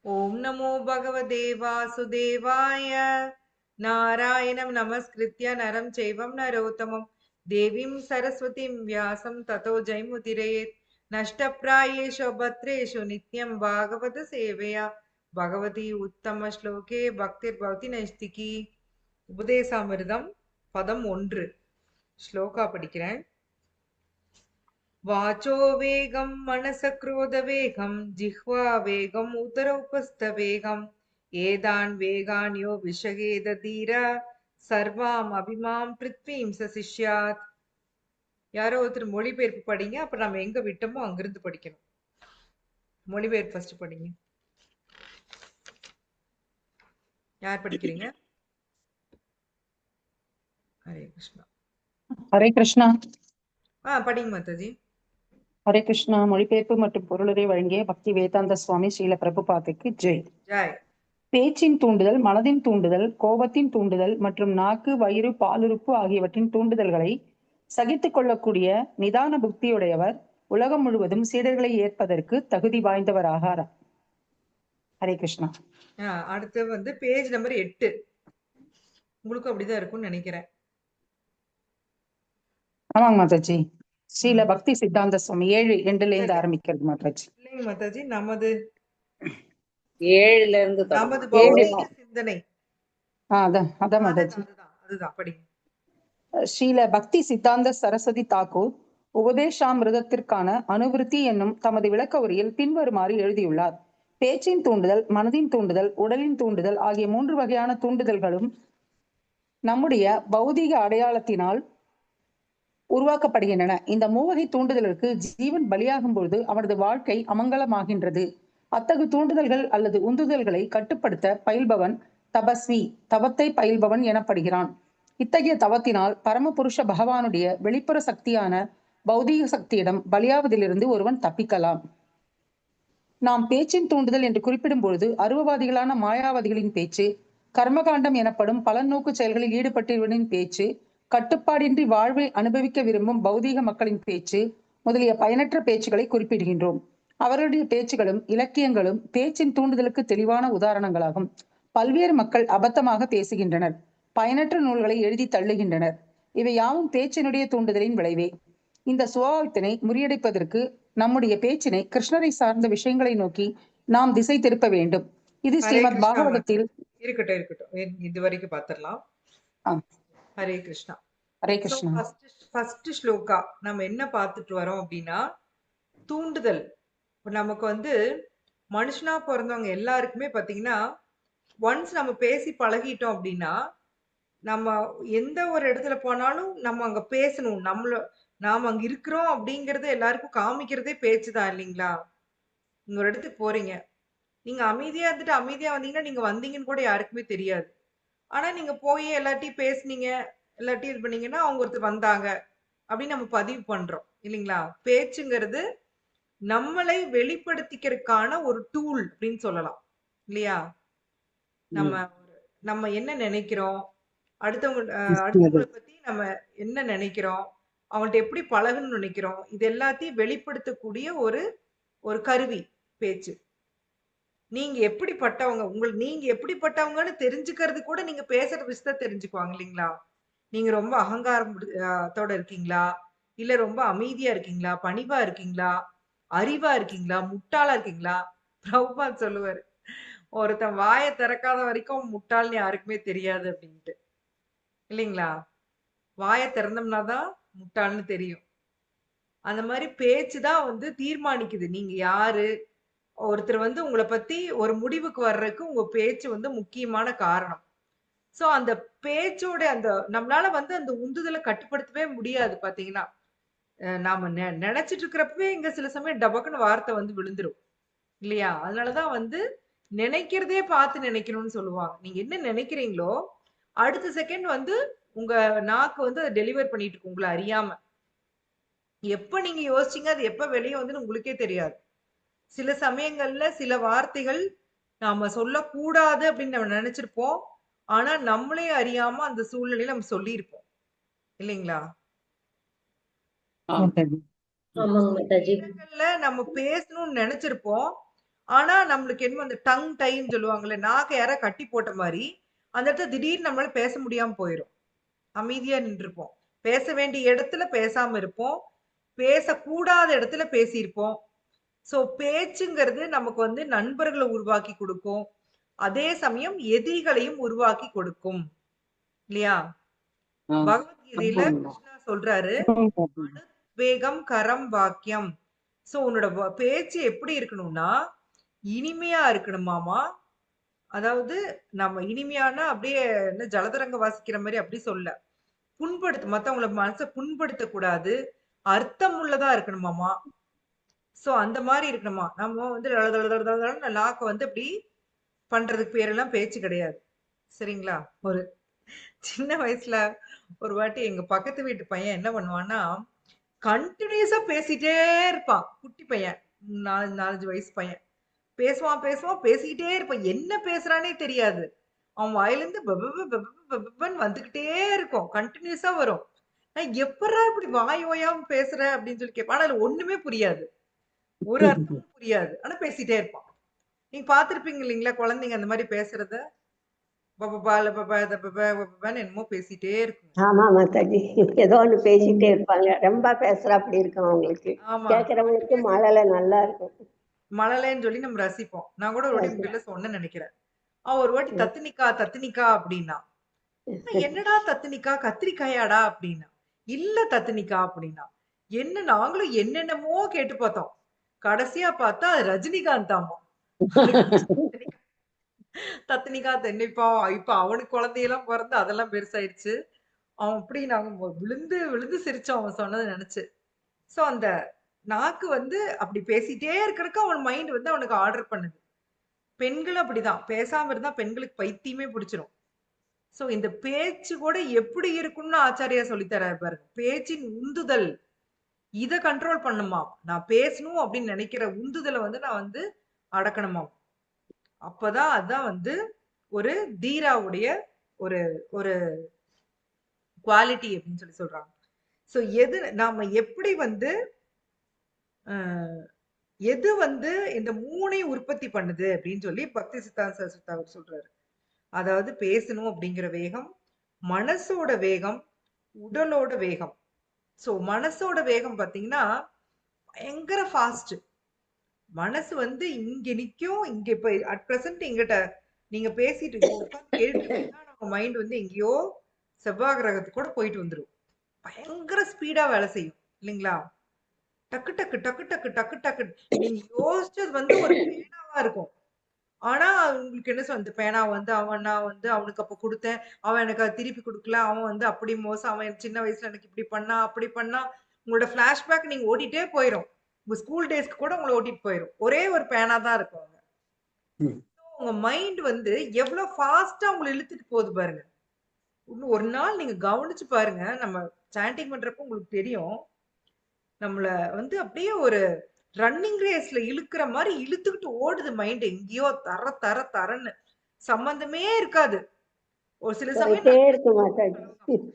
ஓம் நமோ பகவதே வாசுதேவாய. நாராயணம் நமஸ்கிருத்ய நரம் செய்வம் நரோத்தமம் தேவீம் சரஸ்வதிம் வியாசம் ததோ ஜெயமுதிரேத். நஷ்டப்ராயேஷு பத்ரேஷு நித்யம் பாகவத சேவையா பகவதி உத்தம ஸ்லோகே பக்திர் பவதி நைஷ்திகி. உபதேசாமிர்தம் பதம் 1 ஸ்லோகா படிக்கிறேன். वाचो वेगं मनसक्रोधवेगं जिह्वा वेगं उदरोपस्थवेगं एतान् वेगान् यो विषयेद धीर सर्वाम् अभिमां पृथ्वीं सशिष्यात्. யாரோ ஒருத்தர் மொழிபெயர்ப்பு படிங்க, அப்ப நம்ம எங்க விட்டோமோ அங்கிருந்து படிக்கணும். மொழிபெயர்ப்பு ஃபர்ஸ்ட் படிங்க. யார் படிக்கிறீங்க? ஹரே கிருஷ்ணா. ஹரே கிருஷ்ணா. படிங்க மாதாஜி. ஹரே கிருஷ்ணா. மொழிபெயர்ப்பு மற்றும் பொருளுரை வழங்கிய பக்தி வேதாந்த சுவாமி ஸ்ரீல பிரபுபாதுக்கு ஜெய். ஜெய். பேச்சின் தூண்டுதல், மனதின் தூண்டுதல், கோபத்தின் தூண்டுதல் மற்றும் நாக்கு, வயிறு, பாலுறுப்பு ஆகியவற்றின் தூண்டுதல்களை சகித்துக் கொள்ளக்கூடிய நிதான புக்தியுடையவர் உலகம் முழுவதும் சீடர்களை ஏற்பதற்கு தகுதி வாய்ந்தவராகார். ஹரே கிருஷ்ணா. அடுத்து பேஜ் நம்பர் 8. உங்களுக்கும் அப்படிதான் இருக்கும்னு நினைக்கிறேன். ஆமாங்க மாதாஜி. ஸ்ரீல பக்தி சித்தாந்த சுவாமி 7 எண்டுல இருந்து ஆரம்பிக்கிறது மாதாஜி. இல்லைங்க மாதாஜி, நமது 7ல இருந்து நமது பௌதிக சிந்தனை. அதான் மாதாஜி. அதுதான் படிங்க. ஸ்ரீல பக்தி சித்தாந்த சரஸ்வதி தாக்கூர் உபதேசாமிருதத்திற்கான அனுவிருத்தி என்னும் தமது விளக்க உரையில் பின்வருமாறு எழுதியுள்ளார். பேச்சின் தூண்டுதல், மனதின் தூண்டுதல், உடலின் தூண்டுதல் ஆகிய 3 வகையான தூண்டுதல்களும் நம்முடைய பௌதிக அடையாளத்தினால் உருவாக்கப்படுகின்றன. இந்த 3 வகை தூண்டுதலுக்கு ஜீவன் பலியாகும் பொழுது அவனது வாழ்க்கை அமங்கலமாகின்றது. அத்தகு தூண்டுதல்கள் அல்லது உந்துதல்களை கட்டுப்படுத்த பயில்பவன் தபஸ்வி, தவத்தை பயில்பவன் எனப்படுகிறான். இத்தகைய தவத்தினால் பரமபுருஷ பகவானுடைய வெளிப்புற சக்தியான பௌதீக சக்தியிடம் பலியாவதிலிருந்து ஒருவன் தப்பிக்கலாம். நாம் பேச்சின் தூண்டுதல் என்று குறிப்பிடும் பொழுது அருவவாதிகளான மாயாவாதிகளின் பேச்சு, கர்மகாண்டம் எனப்படும் பலநோக்கு செயல்களில் ஈடுபட்டவர்களின் பேச்சு, கட்டுப்பாடின்றி வாழ்வை அனுபவிக்க விரும்பும் பௌதீக மக்களின் பேச்சு முதலிய பயனற்ற பேச்சுகளை குறிப்பிடுகின்றோம். அவர்களுடைய பேச்சுகளும் இலக்கியங்களும் பேச்சின் தூண்டுதலுக்கு தெளிவான உதாரணங்களாகும். பல்வேறு மக்கள் அபத்தமாக பேசுகின்றனர், பயனற்ற நூல்களை எழுதி தள்ளுகின்றனர். இவை யாவும் பேச்சினுடைய தூண்டுதலின் விளைவே. இந்த சுபாவத்தினை முறியடிப்பதற்கு நம்முடைய பேச்சினை கிருஷ்ணரை சார்ந்த விஷயங்களை நோக்கி நாம் திசை திருப்ப வேண்டும். இது ஸ்ரீமத் பாகவதத்தில் இருக்கட்டும். இது வரைக்கும் பார்த்திடலாம். ஹரே கிருஷ்ணா. ஹரே கிருஷ்ணா. ஃபர்ஸ்ட் ஸ்லோகா நம்ம என்ன பார்த்துட்டு வரோம் அப்படின்னா, தூண்டுதல். நமக்கு மனுஷனா பிறந்தவங்க எல்லாருக்குமே பாத்தீங்கன்னா, ஒன்ஸ் நம்ம பேசி பழகிட்டோம் அப்படின்னா, நம்ம எந்த ஒரு இடத்துல போனாலும் நம்ம அங்க பேசணும், நாம அங்க இருக்கிறோம் அப்படிங்கறது எல்லாருக்கும் காமிக்கிறதே பேச்சுதான் இல்லைங்களா? நீங்க ஒரு இடத்துக்கு போறீங்க, நீங்க அமைதியா இருந்துட்டு அமைதியா வந்தீங்கன்னா நீங்க வந்தீங்கன்னு கூட யாருக்குமே தெரியாது. ஆனா நீங்க போய் எல்லாத்தையும் பேசுனீங்க, எல்லாத்தையும் இது பண்ணீங்கன்னா அவங்க ஒருத்தர் வந்தாங்க அப்படின்னு நம்ம பதிவு பண்றோம் இல்லைங்களா? பேச்சுங்கிறது நம்மளை வெளிப்படுத்திக்கிறதுக்கான ஒரு டூல் அப்படின்னு சொல்லலாம் இல்லையா? நம்ம என்ன நினைக்கிறோம், அடுத்தவங்களை பத்தி நம்ம என்ன நினைக்கிறோம், அவங்கள்ட்ட எப்படி பழகணும்னு நினைக்கிறோம், இது எல்லாத்தையும் வெளிப்படுத்தக்கூடிய ஒரு கருவி பேச்சு. நீங்க எப்படிப்பட்டவங்க, நீங்க எப்படிப்பட்டவங்கன்னு தெரிஞ்சுக்கிறது கூட நீங்க பேசுற விஷயத்த தெரிஞ்சுக்குவாங்க இல்லைங்களா? நீங்க ரொம்ப அகங்காரத்தோட இருக்கீங்களா, இல்ல ரொம்ப அமைதியா இருக்கீங்களா, பணிவா இருக்கீங்களா, அறிவா இருக்கீங்களா, முட்டாளா இருக்கீங்களா? பிரபுபாத் சொல்லுவாரு, ஒருத்தன் வாயை திறக்காத வரைக்கும் முட்டாள்னு யாருக்குமே தெரியாது அப்படின்ட்டு இல்லைங்களா? வாயை திறந்தோம்னா தான் முட்டாள்னு தெரியும். அந்த மாதிரி பேச்சுதான் தீர்மானிக்குது நீங்க யாரு. ஒருத்தர் உங்களை பத்தி ஒரு முடிவுக்கு வர்றதுக்கு உங்க பேச்சு முக்கியமான காரணம். சோ அந்த பேச்சோட நம்மளால அந்த உந்துதலை கட்டுப்படுத்தவே முடியாது. பாத்தீங்கன்னா நாம நினைச்சிட்டு இருக்கிறப்பவே இங்க சில சமயம் டபக்குன்னு வார்த்தை விழுந்துரும் இல்லையா? அதனாலதான் நினைக்கிறதே பார்த்து நினைக்கணும்னு சொல்லுவாங்க. நீங்க என்ன நினைக்கிறீங்களோ அடுத்த செகண்ட் உங்க நாக்கு அதை டெலிவர் பண்ணிட்டு இருக்கு உங்களை அறியாம. எப்ப நீங்க யோசிச்சீங்க அது எப்ப வெளியே உங்களுக்கே தெரியாது. சில சமயங்கள்ல சில வார்த்தைகள் நாம சொல்லக்கூடாது அப்படின்னு நம்ம நினைச்சிருப்போம். ஆனா நம்மளே அறியாம அந்த சூழ்நிலையில நம்ம சொல்லியிருப்போம் இல்லைங்களா? ஆமாங்க மாதாஜி. நேரங்கள்ல நம்ம பேசணும்னு நினைச்சிருப்போம். ஆனா நம்மளுக்கு என்னமோ அந்த டங் டைன்னு சொல்லுவாங்கல்ல, நாக்க யாரோ கட்டி போட்ட மாரி, அந்த இடத்துல திடீர்னு நம்மளால பேச முடியாம போயிரும். அமைதியா நின்றுப்போம். பேச வேண்டிய இடத்துல பேசாம இருப்போம். பேசக்கூடாத இடத்துல பேசியிருப்போம். சோ பேச்சுங்கிறது நமக்கு வந்து நண்பர்கள உருவாக்கி குடுக்கும். அதே சமயம் எதிரிகளையும் உருவாக்கி கொடுக்கும். இல்லையா? பகவத்கீதையில கிருஷ்ணா சொல்றாரு, அனுத்வேகம் கரம் வாக்கியம். சோ உன்னோட பேச்சு எப்படி இருக்கணும்னா, இனிமையா இருக்கணுமாமா. அதாவது நம்ம இனிமையானா அப்படியே என்ன ஜலதரங்க வாசிக்கிற மாரி அப்படி சொல்ல. மத்தவங்கள மனச புண்படுத்தக் கூடாது. அர்த்தம் உள்ளதா இருக்கணுமாமா. சோ அந்த மாரி இருக்கணுமா. நம்ம வந்து நாக்க வந்து அப்படி பண்றதுக்கு பேரெல்லாம் பேச்சு கிடையாது. சரிங்களா? ஒரு சின்ன வயசுல ஒரு வாட்டி எங்க பக்கத்து வீட்டு பையன் என்ன பண்ணுவான்னா, கன்டினியூஸா பேசிட்டே இருப்பான். குட்டி பையன். 4 வயசு பையன். பேசுவான், பேசுவான், பேசிக்கிட்டே இருப்பான். என்ன பேசுறான்னே தெரியாது. அவன் வாயிலருந்து பபன்னு வந்துகிட்டே இருக்கும். கன்டினியூஸா வரும். நான் எப்புட்றா இப்படி வாய் ஓயாம பேசுற? அப்படின்னு சொல்லி கேட்பேன். ஆனா அதுல ஒண்ணுமே புரியாது. ஒரு அர்த்தமும் புரியாது. ஆனா பேசிட்டே இருப்பான். நீங்க பார்த்திருப்பீங்க இல்லீங்களா? குழந்தைங்க அந்த மாரி பேசுறத? பபபால பப தபப பபன்னு என்னமோ பேசிட்டே இருக்கும். ஆமா மாதாஜி. ஏதோ ஒண்ணு பேசிட்டே இருப்பாங்க. ரொம்ப பேசுறாப்படி இருக்கும் அவங்களுக்கு. ஆமா. கேட்கறவங்களுக்கு மழலை நல்லா இருக்கும். மழலைன்னு சொல்லி நம்ம ரசிப்போம். நான் கூட ஒரு வாட்டி உங்க வீட்ல சொன்னேன்னு நெனைக்கிறேன். அவன் ஒரு வாட்டி தத்தினிக்கா, தத்தினிக்கா அப்படின்னான். என்னடா தத்தினிக்கா? கத்திரிக்காயாடா? அப்படின்னா. இல்ல தத்தினிக்கா அப்படின்னா. என்ன நாங்களும் என்னென்னமோ கேட்டு பார்த்தோம். கடைசியா பார்த்தா அது ரஜினிகாந்தாமா. தத்தினிக்கா தென்னைப்பா. இப்ப அவனுக்கு குழந்தையெல்லாம் பொறந்து அதெல்லாம் பெருசாயிருச்சு. அவன் அப்படி நாங்க விழுந்து விழுந்து சிரிச்சோம் அவன் சொன்னத நெனச்சு. சோ அந்த நாக்கு வந்து அப்படி பேசிட்டே இருக்கறதுக்கு அவன் மைண்ட் வந்து அவனுக்கு ஆர்டர் பண்ணுது. பெண்களும் அப்படிதான். பேசாம இருந்தா பெண்களுக்கு பைத்தியமே பிடிச்சிரும். சோ இந்த பேச்சு கூட எப்படி இருக்கும்னு ஆச்சாரியா சொல்லித் தர்றாரு பாருங்க. பேச்சின் உந்துதல். இத கண்ட்ரோல் பண்ணுமாம். நான் பேசணும் அப்படின்னு நினைக்கிற உந்துதல வந்து நான் வந்து அடக்கணுமாம். அப்பதான் அதான் வந்து ஒரு தீராவுடைய ஒரு ஒரு குவாலிட்டி அப்படின்னு சொல்லி சொல்றாங்க. சோ நாம எப்படி வந்து அஹ், எது வந்து இந்த மூணையும் உற்பத்தி பண்ணுது அப்படின்னு சொல்லி பக்தி சித்தாந்த சரஸ்வதி அவர் சொல்றாரு. அதாவது பேசணும் அப்படிங்கிற வேகம், மனசோட வேகம், உடலோட வேகம். சோ மனசோட வேகம் பாத்தீங்கன்னா பயங்கர ஃபாஸ்ட். மனசு வந்து இங்க நிக்கும். இங்க இப்ப அட் பிரசன்ட் எங்கிட்ட நீங்க பேசிட்டு கேட்டுருக்கீங்கன்னா நம்ம மைண்ட் வந்து எங்கேயோ செவ்வாய் கிரகத்துக்கு கூட போயிட்டு வந்துரும். பயங்கர ஸ்பீடா வேலை செய்யும் இல்லைங்களா? டக்கு டக்கு டக்கு டக்கு டக்கு டக்கு நீங்க யோசிச்சது வந்து ஒரு பேனாவா இருக்கும். ஆனா உங்களுக்கு என்ன சொல்ல, இந்த பேனா வந்து நான் வந்து அவனுக்கு அப்ப குடுத்தேன். அவன் எனக்கு அத திருப்பி குடுக்கல. அவன் வந்து அப்படி மோசம். அவன் எனக்கு சின்ன வயசுல எனக்கு இப்படி பண்ணான், அப்படி பண்ணான். உங்களோட ஃபிளாஷ்பேக் நீங்க ஓட்டிட்டே போயிரும். உங்க ஸ்கூல் டேஸ்க்கு கூட உங்கள ஓட்டிட்டு போயிரும். ஒரே ஒரு பேனா தான் இருக்கும் அங்க. உங்க மைண்ட் வந்து எவ்வளவு ஃபாஸ்ட்டா உங்கள இழுத்துட்டு போகுது பாருங்க. இன்னும் ஒரு நாள் நீங்க கவனிச்சு பாருங்க. நம்ம சாண்டிங் பண்றப்போ உங்களுக்கு தெரியும். நம்மள வந்து அப்படியே ஒரு ரன்னிங் ரேஸ்ல இழுக்கிற மாதிரி இழுத்துக்கிட்டு ஓடுது மைண்ட் எங்கேயோ தர தர தரன்னு. சம்பந்தமே இருக்காது. ஒரு சில சமயம் போயிட்டே இருக்கும் மாதாஜி.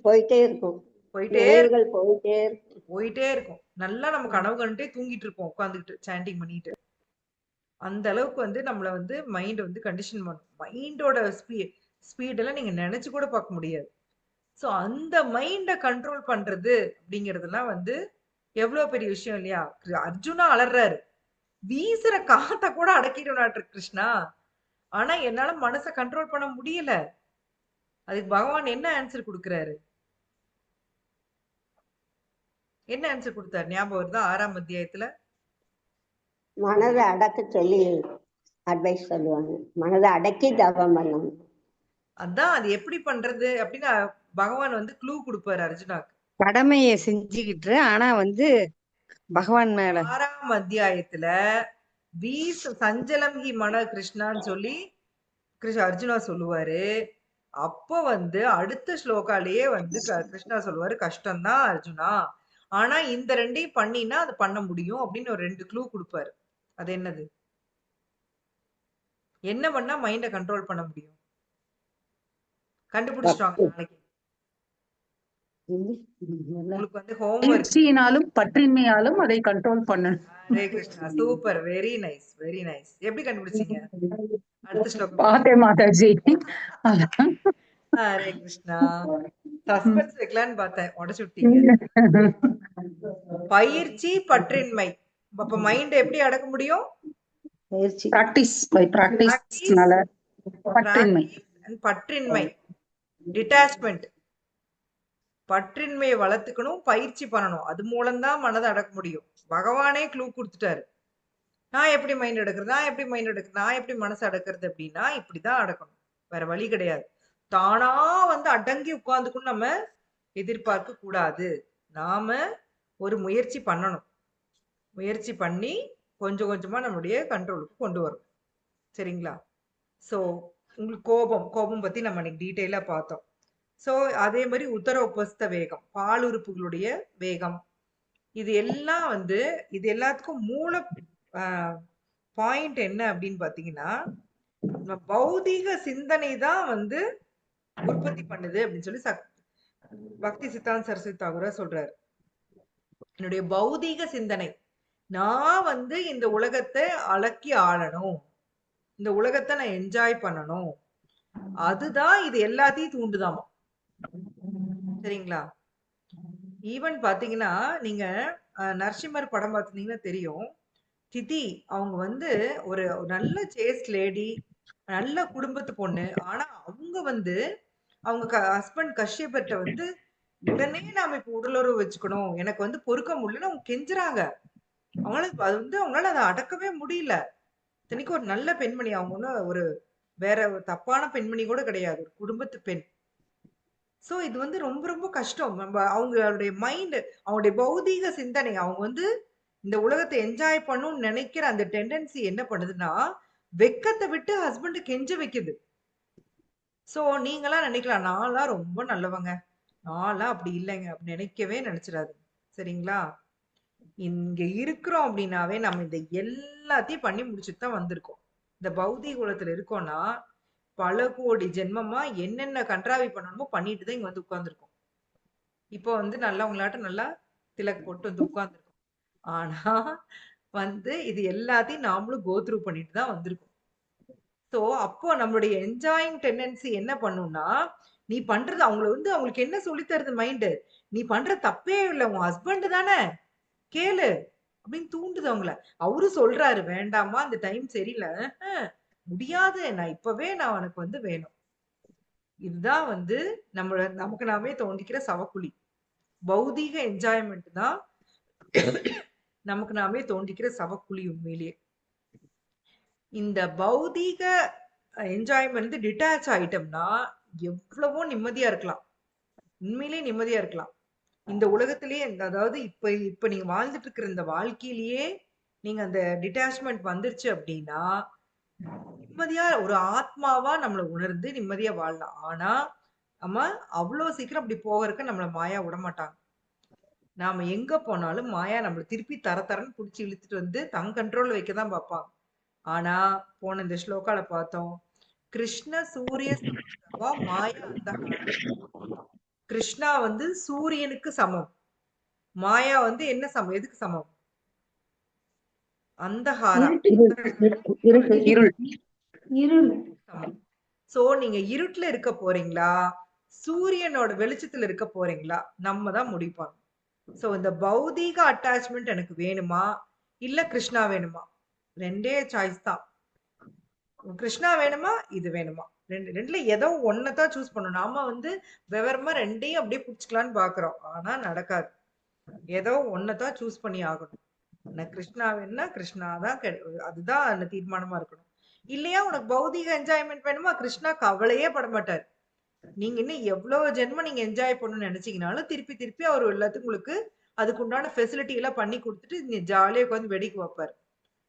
போயிட்டே இருக்கும். போயிட்டே நினைவுகள் போயிட்டே இருக்கும். போயிட்டே இருக்கும். நல்லா நம்ம கனவு கண்டுட்டே தூங்கிட்டு இருப்போம் உட்காந்துக்கிட்டு சாண்டிங் பண்ணிட்டு. அந்த அளவுக்கு வந்து நம்மள வந்து மைண்ட் வந்து கண்டிஷன் பண்ணும். மைண்டோட ஸ்பீடெல்லாம் நீங்க நினைச்சு கூட பார்க்க முடியாது. சோ அந்த மைண்ட கண்ட்ரோல் பண்றது அப்படிங்கிறதெல்லாம் வந்து எவ்வளவு பெரிய விஷயம் இல்லையா? அர்ஜுனா அலறாரு. வீசுற காத்த கூட அடக்கிடுவாரு கிருஷ்ணா. ஆனா என்னால மனச கண்ட்ரோல் பண்ண முடியல. அதுக்கு பகவான் என்ன ஆன்சர் குடுக்குறாரு? என்ன ஆன்சர் குடுத்தாரு? ஞாபகம் வருதா? 6ஆம் அத்தியாயத்துல. மனதை அடக்க சொல்லி அட்வைஸ் சொல்லுவாங்க. மனதை அடக்கி ஜபம் பண்ணணும். அதான் அது எப்படி பண்றது அப்படின்னு பகவான் வந்து க்ளூ குடுப்பாரு அர்ஜுனாக்கு. கடமையை செஞ்சுக்கிட்டு ஆனா வந்து பகவான் மேல 6ஆம் அத்தியாயத்துல சஞ்சலம் ஹி மன கிருஷ்ணான்னு சொல்லி அர்ஜுனா சொல்லுவாரு. அப்போ வந்து அடுத்த ஸ்லோகாலேயே வந்து கிருஷ்ணா சொல்லுவாரு, கஷ்டம்தான் அர்ஜுனா. ஆனா இந்த ரெண்டையும் பண்ணினா அது பண்ண முடியும் அப்படின்னு ஒரு 2 க்ளூ குடுப்பாரு. அது என்னது? என்ன பண்ணா மைண்ட கண்ட்ரோல் பண்ண முடியும்? கண்டுபிடிச்சிட்டாங்க நாளைக்கு. உங்களுக்கு வந்து ஹோம்ஒர்க். பயிற்சியினாலும் பற்றின்மையாலும் அதை கண்ட்ரோல் பண்ணணும். Hare Krishna, super, very nice, very nice. எப்படி கண்டுபிடிச்சீங்க? அடுத்த ஸ்லோகம் பார்த்தேன் மாதாஜி. ஹரே கிருஷ்ணா. சஸ்பென்ஸ் வைக்கலான்னு பார்த்தேன், உடச்சு விட்டீங்க. பயிற்சி பற்றின்மை. அப்ப மைண்ட் எப்படி அடக்க முடியும்? பயிற்சி. பிராக்டிஸ் பை பிராக்டிஸ்னால பற்றின்மை. பற்றின்மை, டிட்டாச்மெண்ட். பற்றின்மையை வளர்த்துக்கணும், பயிற்சி பண்ணணும். அது மூலம்தான் மனதை அடக்க முடியும். பகவானே க்ளூ கொடுத்துட்டாரு. நான் எப்படி மைண்ட் எடுக்கிறது, நான் எப்படி மைண்ட் எடுக்கிறது, நான் எப்படி மனசு அடக்கிறது அப்படின்னா இப்படிதான் அடக்கணும். வேற வழி கிடையாது. தானா வந்து அடங்கி உட்கார்ந்துக்கணும் நம்ம எதிர்பார்க்க கூடாது. நாம ஒரு முயற்சி பண்ணணும். முயற்சி பண்ணி கொஞ்சம் கொஞ்சமா நம்மளுடைய கண்ட்ரோலுக்கு கொண்டு வரும். சரிங்களா? ஸோ உங்களுக்கு கோபம் பத்தி நம்ம இன்னைக்கு டீட்டெயிலா பார்த்தோம். ஸோ அதே மாதிரி உத்தர உபஸ்த வேகம், பால் உறுப்புகளுடைய வேகம், இது எல்லாம் வந்து இது எல்லாத்துக்கும் மூல பாயிண்ட் என்ன அப்படின்னு பாத்தீங்கன்னா, நம்ம பௌதீக சிந்தனை தான் வந்து உற்பத்தி பண்ணுது அப்படின்னு சொல்லி பக்தி சித்தாந்த சரஸ்வதி தாகூரா சொல்றாரு. என்னுடைய பௌதீக சிந்தனை, நான் வந்து இந்த உலகத்தை அடக்கி ஆளணும், இந்த உலகத்தை நான் என்ஜாய் பண்ணணும், அதுதான் இது எல்லாத்தையும் தூண்டுதாமா. சரிங்களா? ஈவன் பாத்தீங்கன்னா நீங்க நரசிம்மர் படம் பார்த்திருந்தீங்கன்னா தெரியும். திதி அவங்க வந்து ஒரு நல்ல சேஸ்ட் லேடி, நல்ல குடும்பத்து பொண்ணு. ஆனா அவங்க வந்து அவங்க ஹஸ்பண்ட் கஷ்யப்பட்ட வந்து உடனே நாம இப்ப உடலுறவு வச்சுக்கணும், எனக்கு வந்து பொறுக்க முடியலன்னு அவங்க கெஞ்சுறாங்க. அவங்களால அது வந்து அவங்களால அதை அடக்கவே முடியல. இத்தனைக்கும் ஒரு நல்ல பெண்மணி, அவங்க ஒன்றும் ஒரு வேற ஒரு தப்பான பெண்மணி கூட கிடையாது, ஒரு குடும்பத்து பெண். சோ இது வந்து ரொம்ப ரொம்ப கஷ்டம். நம்ம அவங்களுடைய மைண்ட், அவங்களுடைய பௌதீக சிந்தனை, அவங்க வந்து இந்த உலகத்தை என்ஜாய் பண்ணணும்னு நினைக்கிற அந்த டெண்டன்சி என்ன பண்ணுதுன்னா, வெக்கத்தை விட்டு ஹஸ்பண்ட் கெஞ்ச வைக்குது. சோ நீங்களாம் நினைக்கலாம், நான்லாம் ரொம்ப நல்லவங்க, நான்லாம் அப்படி இல்லைங்க அப்படி நினைக்கவே நினைச்சிடாது. சரிங்களா? இங்க இருக்கிறோம் அப்படின்னாவே நம்ம இந்த எல்லாத்தையும் பண்ணி முடிச்சுட்டு தான் வந்திருக்கோம். இந்த பௌதிக உலகத்துல இருக்கோம்னா பல கோடி ஜென்மமா என்னென்ன கண்ட்ராவி பண்ணணுமோ பண்ணிட்டு தான் இங்க வந்து உட்கார்ந்துருக்கோம். இப்போ வந்து நல்லவங்களாட்டம் நல்லா திலக் போட்டு வந்து உட்கார்ந்துருக்கோம். ஆனா வந்து இது எல்லாத்தையும் நாமளும் கோ த்ரூ பண்ணிட்டு தான் வந்திருக்கோம். ஸோ அப்போ நம்மளுடைய என்ஜாயிங் டெண்டன்சி என்ன பண்ணும்னா, நீ பண்றது அவங்களுக்கு என்ன சொல்லி தருது மைண்டு, நீ பண்ற தப்பே இல்லை, உன் ஹஸ்பண்ட் தானே, கேளு அப்படின்னு தூண்டுது அவங்கள. அவரு சொல்றாரு வேண்டாமா, அந்த டைம் சரியில்லை, முடியாது, நான் இப்பவே நான் உனக்கு வந்து வேணும். இதுதான் வந்து நமக்கு நாமே தோண்டிக்கிற சவக்குழி. பௌதீக என்ஜாய்மெண்ட் தான் நமக்கு நாமே தோண்டிக்கிற சவக்குழி. உண்மையிலேயே இந்த பௌதீக என்ஜாய்மெண்ட் டிட்டாச் ஆயிட்டோம்னா எவ்வளவோ நிம்மதியா இருக்கலாம், உண்மையிலேயே நிம்மதியா இருக்கலாம். இந்த உலகத்திலேயே அதாவது இப்ப நீங்க வாழ்ந்துட்டு இருக்கிற இந்த வாழ்க்கையிலேயே நீங்க அந்த டிட்டாச்மெண்ட் வந்துருச்சு அப்படின்னா நிம்மதியா ஒரு ஆத்மாவா நம்மளை உணர்ந்து நிம்மதியா வாழலாம். ஆனா நம்ம அவ்வளவு சீக்கிரம் அப்படி போகிறதுக்கு நம்மள மாயா விட மாட்டாங்க. நாம எங்க போனாலும் மாயா நம்மள திருப்பி தரன்னு புடிச்சு இழுத்துட்டு வந்து தன் கண்ட்ரோல் வைக்கதான் பார்ப்பாங்க. ஆனா போன இந்த ஸ்லோகால பார்த்தோம், கிருஷ்ண சூரிய சமஸ்தவா மாயா அந்தகாரம். கிருஷ்ணா வந்து சூரியனுக்கு சமம், மாயா வந்து என்ன சமம், எதுக்கு சமம்? அந்தகாரம், இருள். சமம். சோ நீங்க இருட்டுல இருக்க போறீங்களா, சூரியனோட வெளிச்சத்துல இருக்க போறீங்களா, நம்ம தான் முடிப்பாங்க. சோ இந்த பௌதீக அட்டாச்மெண்ட் எனக்கு வேணுமா இல்ல கிருஷ்ணா வேணுமா, ரெண்டே சாய்ஸ் தான். கிருஷ்ணா வேணுமா இது வேணுமா, ரெண்டுல ஏதோ ஒன்னதான் சூஸ் பண்ணணும். நாம வந்து விவரமா ரெண்டையும் அப்படியே புடிச்சுக்கலான்னு பாக்குறோம், ஆனா நடக்காது. ஏதோ ஒன்னதான் சூஸ் பண்ணி ஆகணும். எனக்கு கிருஷ்ணா வேணும்னா கிருஷ்ணா தான் அதுதான் அந்த தீர்மானமா இருக்கணும். இல்லையா உனக்கு பௌதீக என்ஜாய்மெண்ட் வேணுமா, கிருஷ்ணா கவலையே பட மாட்டார். நீங்க இன்னும் எவ்வளவு ஜென்மம் நீங்க என்ஜாய் பண்ணணும்னு நினைச்சீங்கனாலும் திருப்பி திருப்பி அவர் எல்லாத்துக்கும் உங்களுக்கு அதுக்கு உண்டான ஃபெசிலிட்டி எல்லாம் பண்ணி கொடுத்துட்டு நீ ஜாலியா உட்காந்து வெடிக்க வைப்பாரு.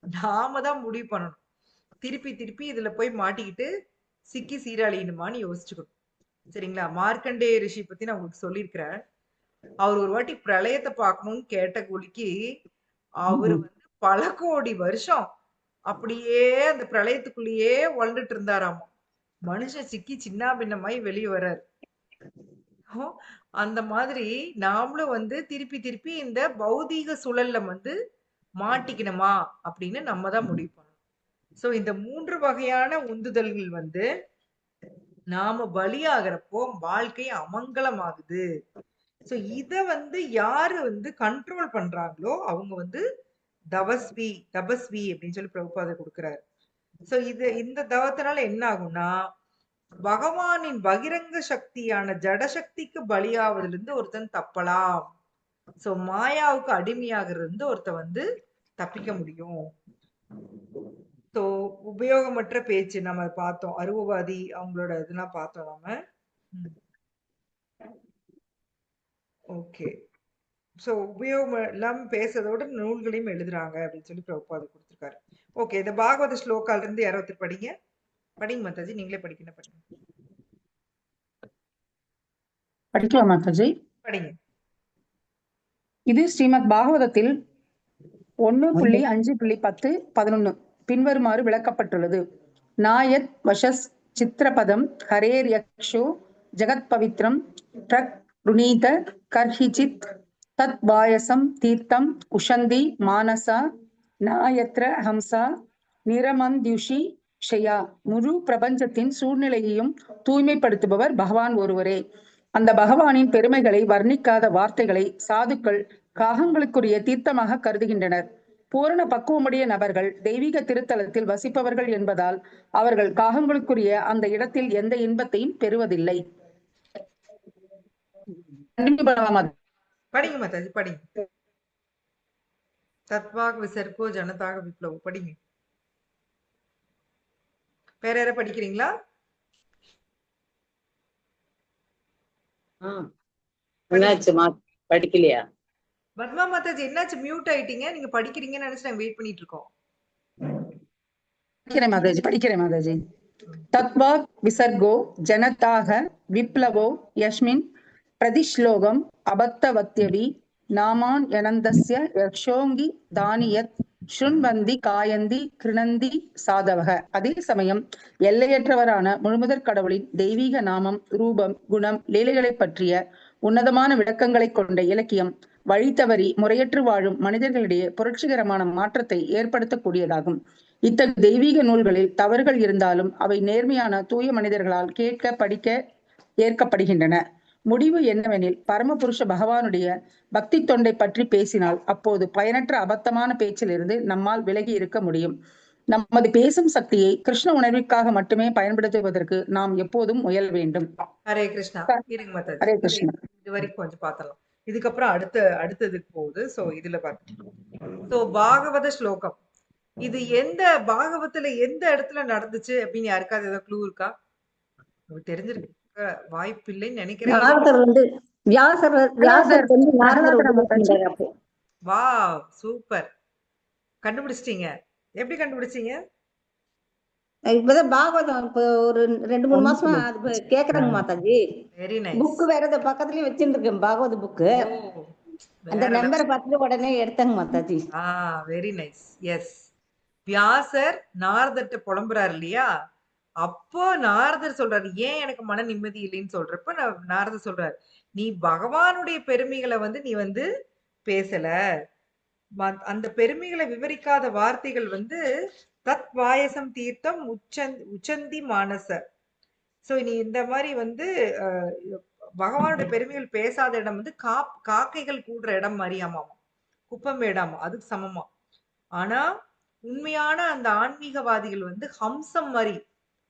நாம தான் முடிவு பண்ணணும், திருப்பி திருப்பி இதுல போய் மாட்டிக்கிட்டு சிக்கி சீராளினுமான்னு யோசிச்சுக்கணும். சரிங்களா? மார்க்கண்டேய ரிஷி பத்தி நான் உங்களுக்கு சொல்லியிருக்கிறேன். அவர் ஒரு வாட்டி பிரளயத்தை பார்க்கணும்னு கேட்ட குளிக்கு அவரு வந்து பல கோடி வருஷம் அப்படியே அந்த பிரளயத்துக்குள்ளேயே வாழ்ந்துட்டு இருந்தாராமா. மனுஷன் சிக்கி சின்ன பின்னமாய் வெளியே வர்றாரு. அந்த மாதிரி நாமளும் வந்து திருப்பி திருப்பி இந்த பௌதீக சூழல்ல வந்து மாட்டிக்கணுமா அப்படின்னு நம்ம தான் முடிவு பண்ணணும். சோ இந்த 3 வகையான உந்துதல்கள் வந்து நாம பலியாகிறப்போ வாழ்க்கை அமங்கலமாகுது. சோ இத வந்து யாரு வந்து கண்ட்ரோல் பண்றாங்களோ அவங்க வந்து தபஸ்வி அப்படின்னு சொல்லி பிரபுபாதர் கொடுக்கிறாரு. சோ இந்த தவத்தினால என்ன ஆகும்னா பகவானின் பகிரங்க சக்தியான ஜடசக்திக்கு பலியாவதுல இருந்து ஒருத்தன் தப்பலாம். சோ மாயாவுக்கு அடிமையாகிறது இருந்து ஒருத்தன் வந்து தப்பிக்க முடியும். சோ உபயோகமற்ற பேச்சு நம்ம பார்த்தோம். அருவவாதி அவங்களோட இதெல்லாம் பார்த்தோம் நம்ம. ஓகே. சோ உபயோகம் இல்லாம பேசுறதோட நூல்களையும் எழுதுறாங்க அப்படின்னு சொல்லி பிரபுபாதர் கொடுத்திருக்காரு. ஓகே, இந்த பாகவத ஸ்லோகால இருந்து யாராவது படிங்க. படிங்க மாதாஜி, நீங்களே படிக்கணும். படிங்க படிக்கலாம் மாதாஜி. படிங்க. இது ஸ்ரீமத் பாகவதத்தில் 1.5.10-11 பின்வருமாறு விளக்கப்பட்டுள்ளது. நாயத் வசஸ் சித்திரபதம் ஹரேர் யக்ஷோ ஜகத் பவித்ரம் ட்ரக் ருணீத கர்ஹிசித் தத் வாயசம் தீர்த்தம் உஷந்தி மானசா நாயத்ர ஹம்சா நிரமந்த்யுஷி ஷயா. முழு பிரபஞ்சத்தின் சூழ்நிலையையும் தூய்மைப்படுத்துபவர் பகவான் ஒருவரே. அந்த பகவானின் பெருமைகளை வர்ணிக்காத வார்த்தைகளை சாதுக்கள் காகங்களுக்குரிய தீர்த்தமாக கருதுகின்றனர். பூரண பக்குவமுடைய நபர்கள் தெய்வீக திருத்தலத்தில் வசிப்பவர்கள் என்பதால் அவர்கள் காகங்களுக்குரிய அந்த இடத்தில் எந்த இன்பத்தையும் பெறுவதில்லை. படிங்க மாதாஜி, படிங்க. தத்வாக் விசர்கோ ஜனதாக விப்ளவோ படிங்க. வேற யார படிக்கிறீங்களா? படிக்கலையா? பத்மா மாதாஜி என்னாச்சு, மியூட் ஆயிட்டீங்க? நீங்க படிக்கிறீங்கன்னு நினைச்சு நாங்க வெயிட் பண்ணிட்டு இருக்கோம். படிக்கிறேன் மாதாஜி. தத்வாக் விசர்கோ ஜனதாக விப்ளவோ யஸ்மின் பிரதிஷ்லோகம் அபத்தவத்யவி நாமான் யனந்தஸ்ய யக்ஷோங்கி தானியத் ஸ்ருண்வந்தி காயந்தி கிருணந்தி சாதவக. அதே சமயம் எல்லையற்றவரான முழுமுதற் கடவுளின் தெய்வீக நாமம், ரூபம், குணம், லீலைகளை பற்றிய உன்னதமான விளக்கங்களை கொண்ட இலக்கியம் வழி தவறி முறையற்று வாழும் மனிதர்களிடையே புரட்சிகரமான மாற்றத்தை ஏற்படுத்தக்கூடியதாகும். இத்தகைய தெய்வீக நூல்களில் தவறுகள் இருந்தாலும் அவை நேர்மையான தூய மனிதர்களால் கேட்க படிக்க ஏற்கப்படுகின்றன. முடிவு என்னவெனில் பரமபுருஷ பகவானுடைய பக்தி தொண்டை பற்றி பேசினால் அப்போது பயனற்ற அபத்தமான பேச்சிலிருந்து நம்மால் விலகி இருக்க முடியும். நமது பேசும் சக்தியை கிருஷ்ண உணர்விற்காக மட்டுமே பயன்படுத்துவதற்கு நாம் எப்போதும் முயல வேண்டும். ஹரே கிருஷ்ணா. இருங்க மாதாஜி, ஹரே கிருஷ்ணா. இது வரைக்கும் கொஞ்சம் பார்த்தலாம். இதுக்கப்புறம் அடுத்ததுக்கு போகுது. சோ இதுல பார்த்து சோ பாகவத ஸ்லோகம் இது எந்த பாகவத்துல எந்த இடத்துல நடந்துச்சு அப்படின்னு யாருக்காவது ஏதாவது க்ளூ இருக்கா? உங்களுக்கு தெரிஞ்சிருக்க வாய்ப்பு இல்லைன்னு நினைக்கிறேன். வா, சூப்பர், கண்டுபிடிச்சிட்டீங்க. எப்படி கண்டுபிடிச்சீங்க? இப்பதான் பாகவதம் இப்ப ஒரு 2-3 மாசமா கேக்குறாங்க மாதாஜி. Very nice. புக் வேற பக்கத்துலயே வச்சிருக்கேன், பாகவத புக்கு. அந்த நம்பரை பார்த்துட்டு உடனே எடுத்தாங்க Mataji. Very nice. Yes, Vyasar நாரதர்ட்ட புலம்புறாரு இல்லையா? அப்போ நாரதர் சொல்றாரு, ஏன் எனக்கு மன நிம்மதி இல்லைன்னு சொல்றப்ப நாரதர் சொல்றாரு, நீ பகவானுடைய பெருமைகளை வந்து நீ வந்து பேசல, அந்த பெருமைகளை விவரிக்காத வார்த்தைகள் வந்து தத் வாயசம் தீர்த்தம் உச்சந்தி மானச. சோ நீ இந்த மாதிரி வந்து பகவானுடைய பெருமைகள் பேசாத இடம் வந்து காக்கைகள் கூடுற இடம் மாதிரியாமா, குப்பம் வேடாமா, அதுக்கு சமமா. ஆனா உண்மையான அந்த ஆன்மீகவாதிகள் வந்து ஹம்சம் மாதிரி,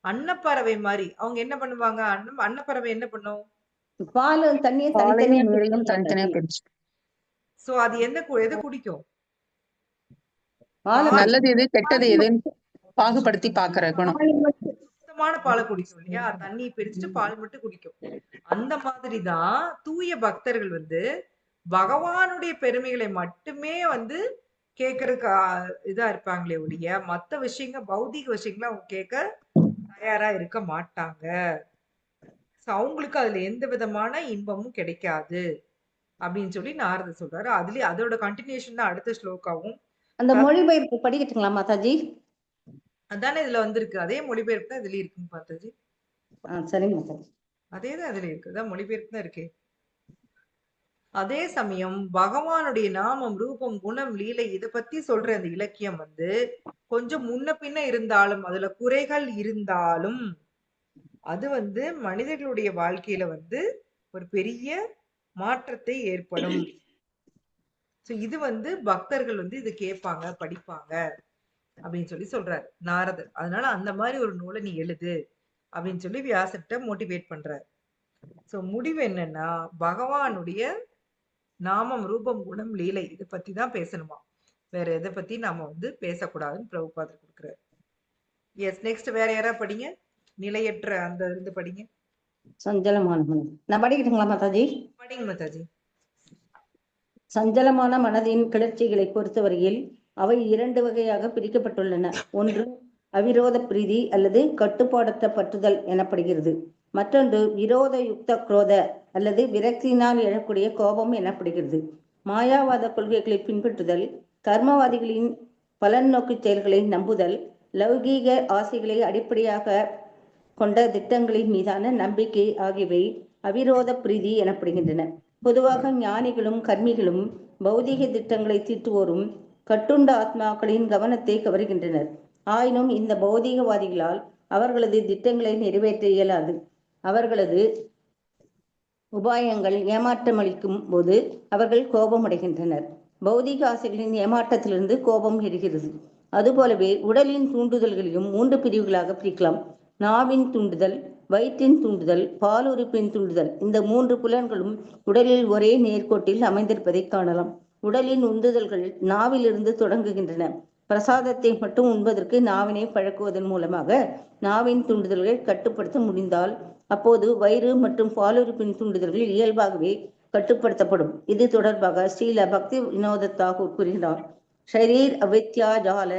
அன்னப்பறவை மாதிரி. அவங்க என்ன பண்ணுவாங்க? அன்னப்பறவை என்ன பண்ணும்? பாலும் தண்ணியும் தனித்தனியா பிரிச்சு. சோ அது எது குடிக்கும்? நல்லது எது கெட்டது எதுன்னு பாகுபடுத்தி பாக்குற குணம். சுத்தமான பாலை குடிக்கும் இல்லையா? தண்ணி பிரிச்சுட்டு பால் மட்டும் குடிக்கும். அந்த மாதிரிதான் தூய பக்தர்கள் வந்து பகவானுடைய பெருமைகளை மட்டுமே வந்து கேட்கறதுக்கு இதா இருப்பாங்களே ஒழிய மத்த விஷயங்கள், பௌதிக விஷயங்களை அவங்க கேட்க தயாரா இருக்க மாட்டாங்க. அவங்களுக்கு அதுல எந்த விதமான இன்பமும் கிடைக்காது அப்படின்னு சொல்லி நாரதர் சொல்றாரு. அதுலயே அதோட கண்டினியூஷன் தான் அடுத்த ஸ்லோகாவும். அந்த மொழிபெயர்ப்பு படிக்கட்டுங்களா மாதாஜி? அதானே இதுல வந்திருக்கு, அதே மொழிபெயர்ப்பு தான் இதுல இருக்குன்னு மாதாஜி. சரிங்க மாதாஜி. அதேதான் அதுல இருக்கு. அதான் மொழிபெயர்ப்பு தான் இருக்கு. அதே சமயம் பகவானுடைய நாமம், ரூபம், குணம், லீலை இத பத்தி சொல்ற அந்த இலக்கியம் வந்து கொஞ்சம் முன்ன பின்ன இருந்தாலும், அதுல குறைகள் இருந்தாலும், அது வந்து மனிதர்களுடைய வாழ்க்கையில வந்து ஒரு பெரிய மாற்றத்தை ஏற்படும். இது வந்து பக்தர்கள் வந்து இது கேட்பாங்க, படிப்பாங்க அப்படின்னு சொல்லி சொல்றாரு நாரதர். அதனால அந்த மாதிரி ஒரு நூலை நீ எழுது அப்படின்னு சொல்லி வியாசர்கிட்ட மோட்டிவேட் பண்றாரு. முடிவு என்னன்னா, பகவானுடைய நாமம், ரூபம், குணம், லீலை இத பத்தி தான் பேசணுமா. வேற எத பத்தி நாம வந்து பேசக்கூடாதுன்னு பிரபுபாதர் கொடுக்குறாரு. எஸ், நெக்ஸ்ட் வேற யாராவது படிங்க. நிலையற்ற அந்த இருந்து படிங்க. சஞ்சலமான மனது. நான் படிக்கட்டுங்களா மாதாஜி? படிங்க மாதாஜி. சஞ்சலமான மனதின் கிளர்ச்சிகளை பொறுத்தவரையில் அவை 2 வகையாக பிரிக்கப்பட்டுள்ளன. ஒன்று அவிரோத பிரீதி அல்லது கட்டுப்பாடற்ற பற்றுதல் எனப்படுகிறது. மற்றொன்று விரோத யுக்த குரோத அல்லது விரக்தியினால் எழக்கூடிய கோபம் எனப்படுகிறது. மாயாவாத கொள்கைகளை பின்பற்றுதல், கர்மவாதிகளின் பலன் நோக்கு செயல்களை நம்புதல், லௌகீக ஆசைகளை அடிப்படையாக கொண்ட திட்டங்களின் மீதான நம்பிக்கை ஆகியவை அவிரோத பிரீதி எனப்படுகின்றன. பொதுவாக ஞானிகளும் கர்மிகளும் பௌதீக திட்டங்களை தீட்டுவோரும் கட்டுண்ட ஆத்மாக்களின் கவனத்தை கவர்கின்றனர். ஆயினும் இந்த பௌதீகவாதிகளால் அவர்களது திட்டங்களை நிறைவேற்ற இயலாது. அவர்களது உபாயங்கள் ஏமாற்றமளிக்கும் போது அவர்கள் கோபமடைகின்றனர். பௌதீக ஆசைகளின் ஏமாற்றத்திலிருந்து கோபம் எழுகிறது. அதுபோலவே உடலின் தூண்டுதல்களையும் 3 பிரிவுகளாக பிரிக்கலாம். நாவின் தூண்டுதல், வயிற்றின் தூண்டுதல், பாலுறுப்பின் தூண்டுதல். இந்த 3 புலன்களும் உடலில் ஒரே நேர்கோட்டில் அமைந்திருப்பதை காணலாம். உடலின் உந்துதல்கள் நாவிலிருந்து தொடங்குகின்றன. பிரசாதத்தை மட்டும் உண்பதற்கு நாவினை பழக்குவதன் மூலமாக நாவின் தூண்டுதல்களை கட்டுப்படுத்த முடிந்தால் அப்போது வயிறு மற்றும் பாலுறுப்பின் தூண்டுதல்கள் இயல்பாகவே கட்டுப்படுத்தப்படும். இது தொடர்பாக ஸ்ரீல பக்தி வினோத தாகூர் கூறுகிறார். ஷரீர் அவித்யாஜால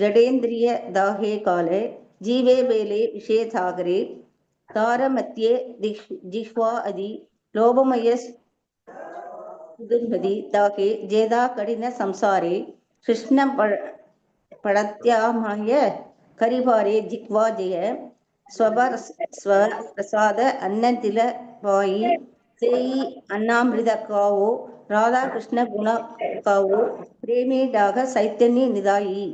ஜடேந்திரிய தாகே காலே ஜீவே பேலே விஷேதாகரே தாரமத்தியே ஜிஹ்வா அதி லோபமய சுதுர்மதி தாகே ஜேதா கடின சம்சாரே கிருஷ்ண படத்யாமய கரிபாரே ஜிக்வா ஜெய ஸ்வபிரசாத அன்னதில வாயி சேயி அன்னாமிருத காவோ ராதா கிருஷ்ண குண காவோ பிரேமேடாக சைத்தன்ய நிதாயி.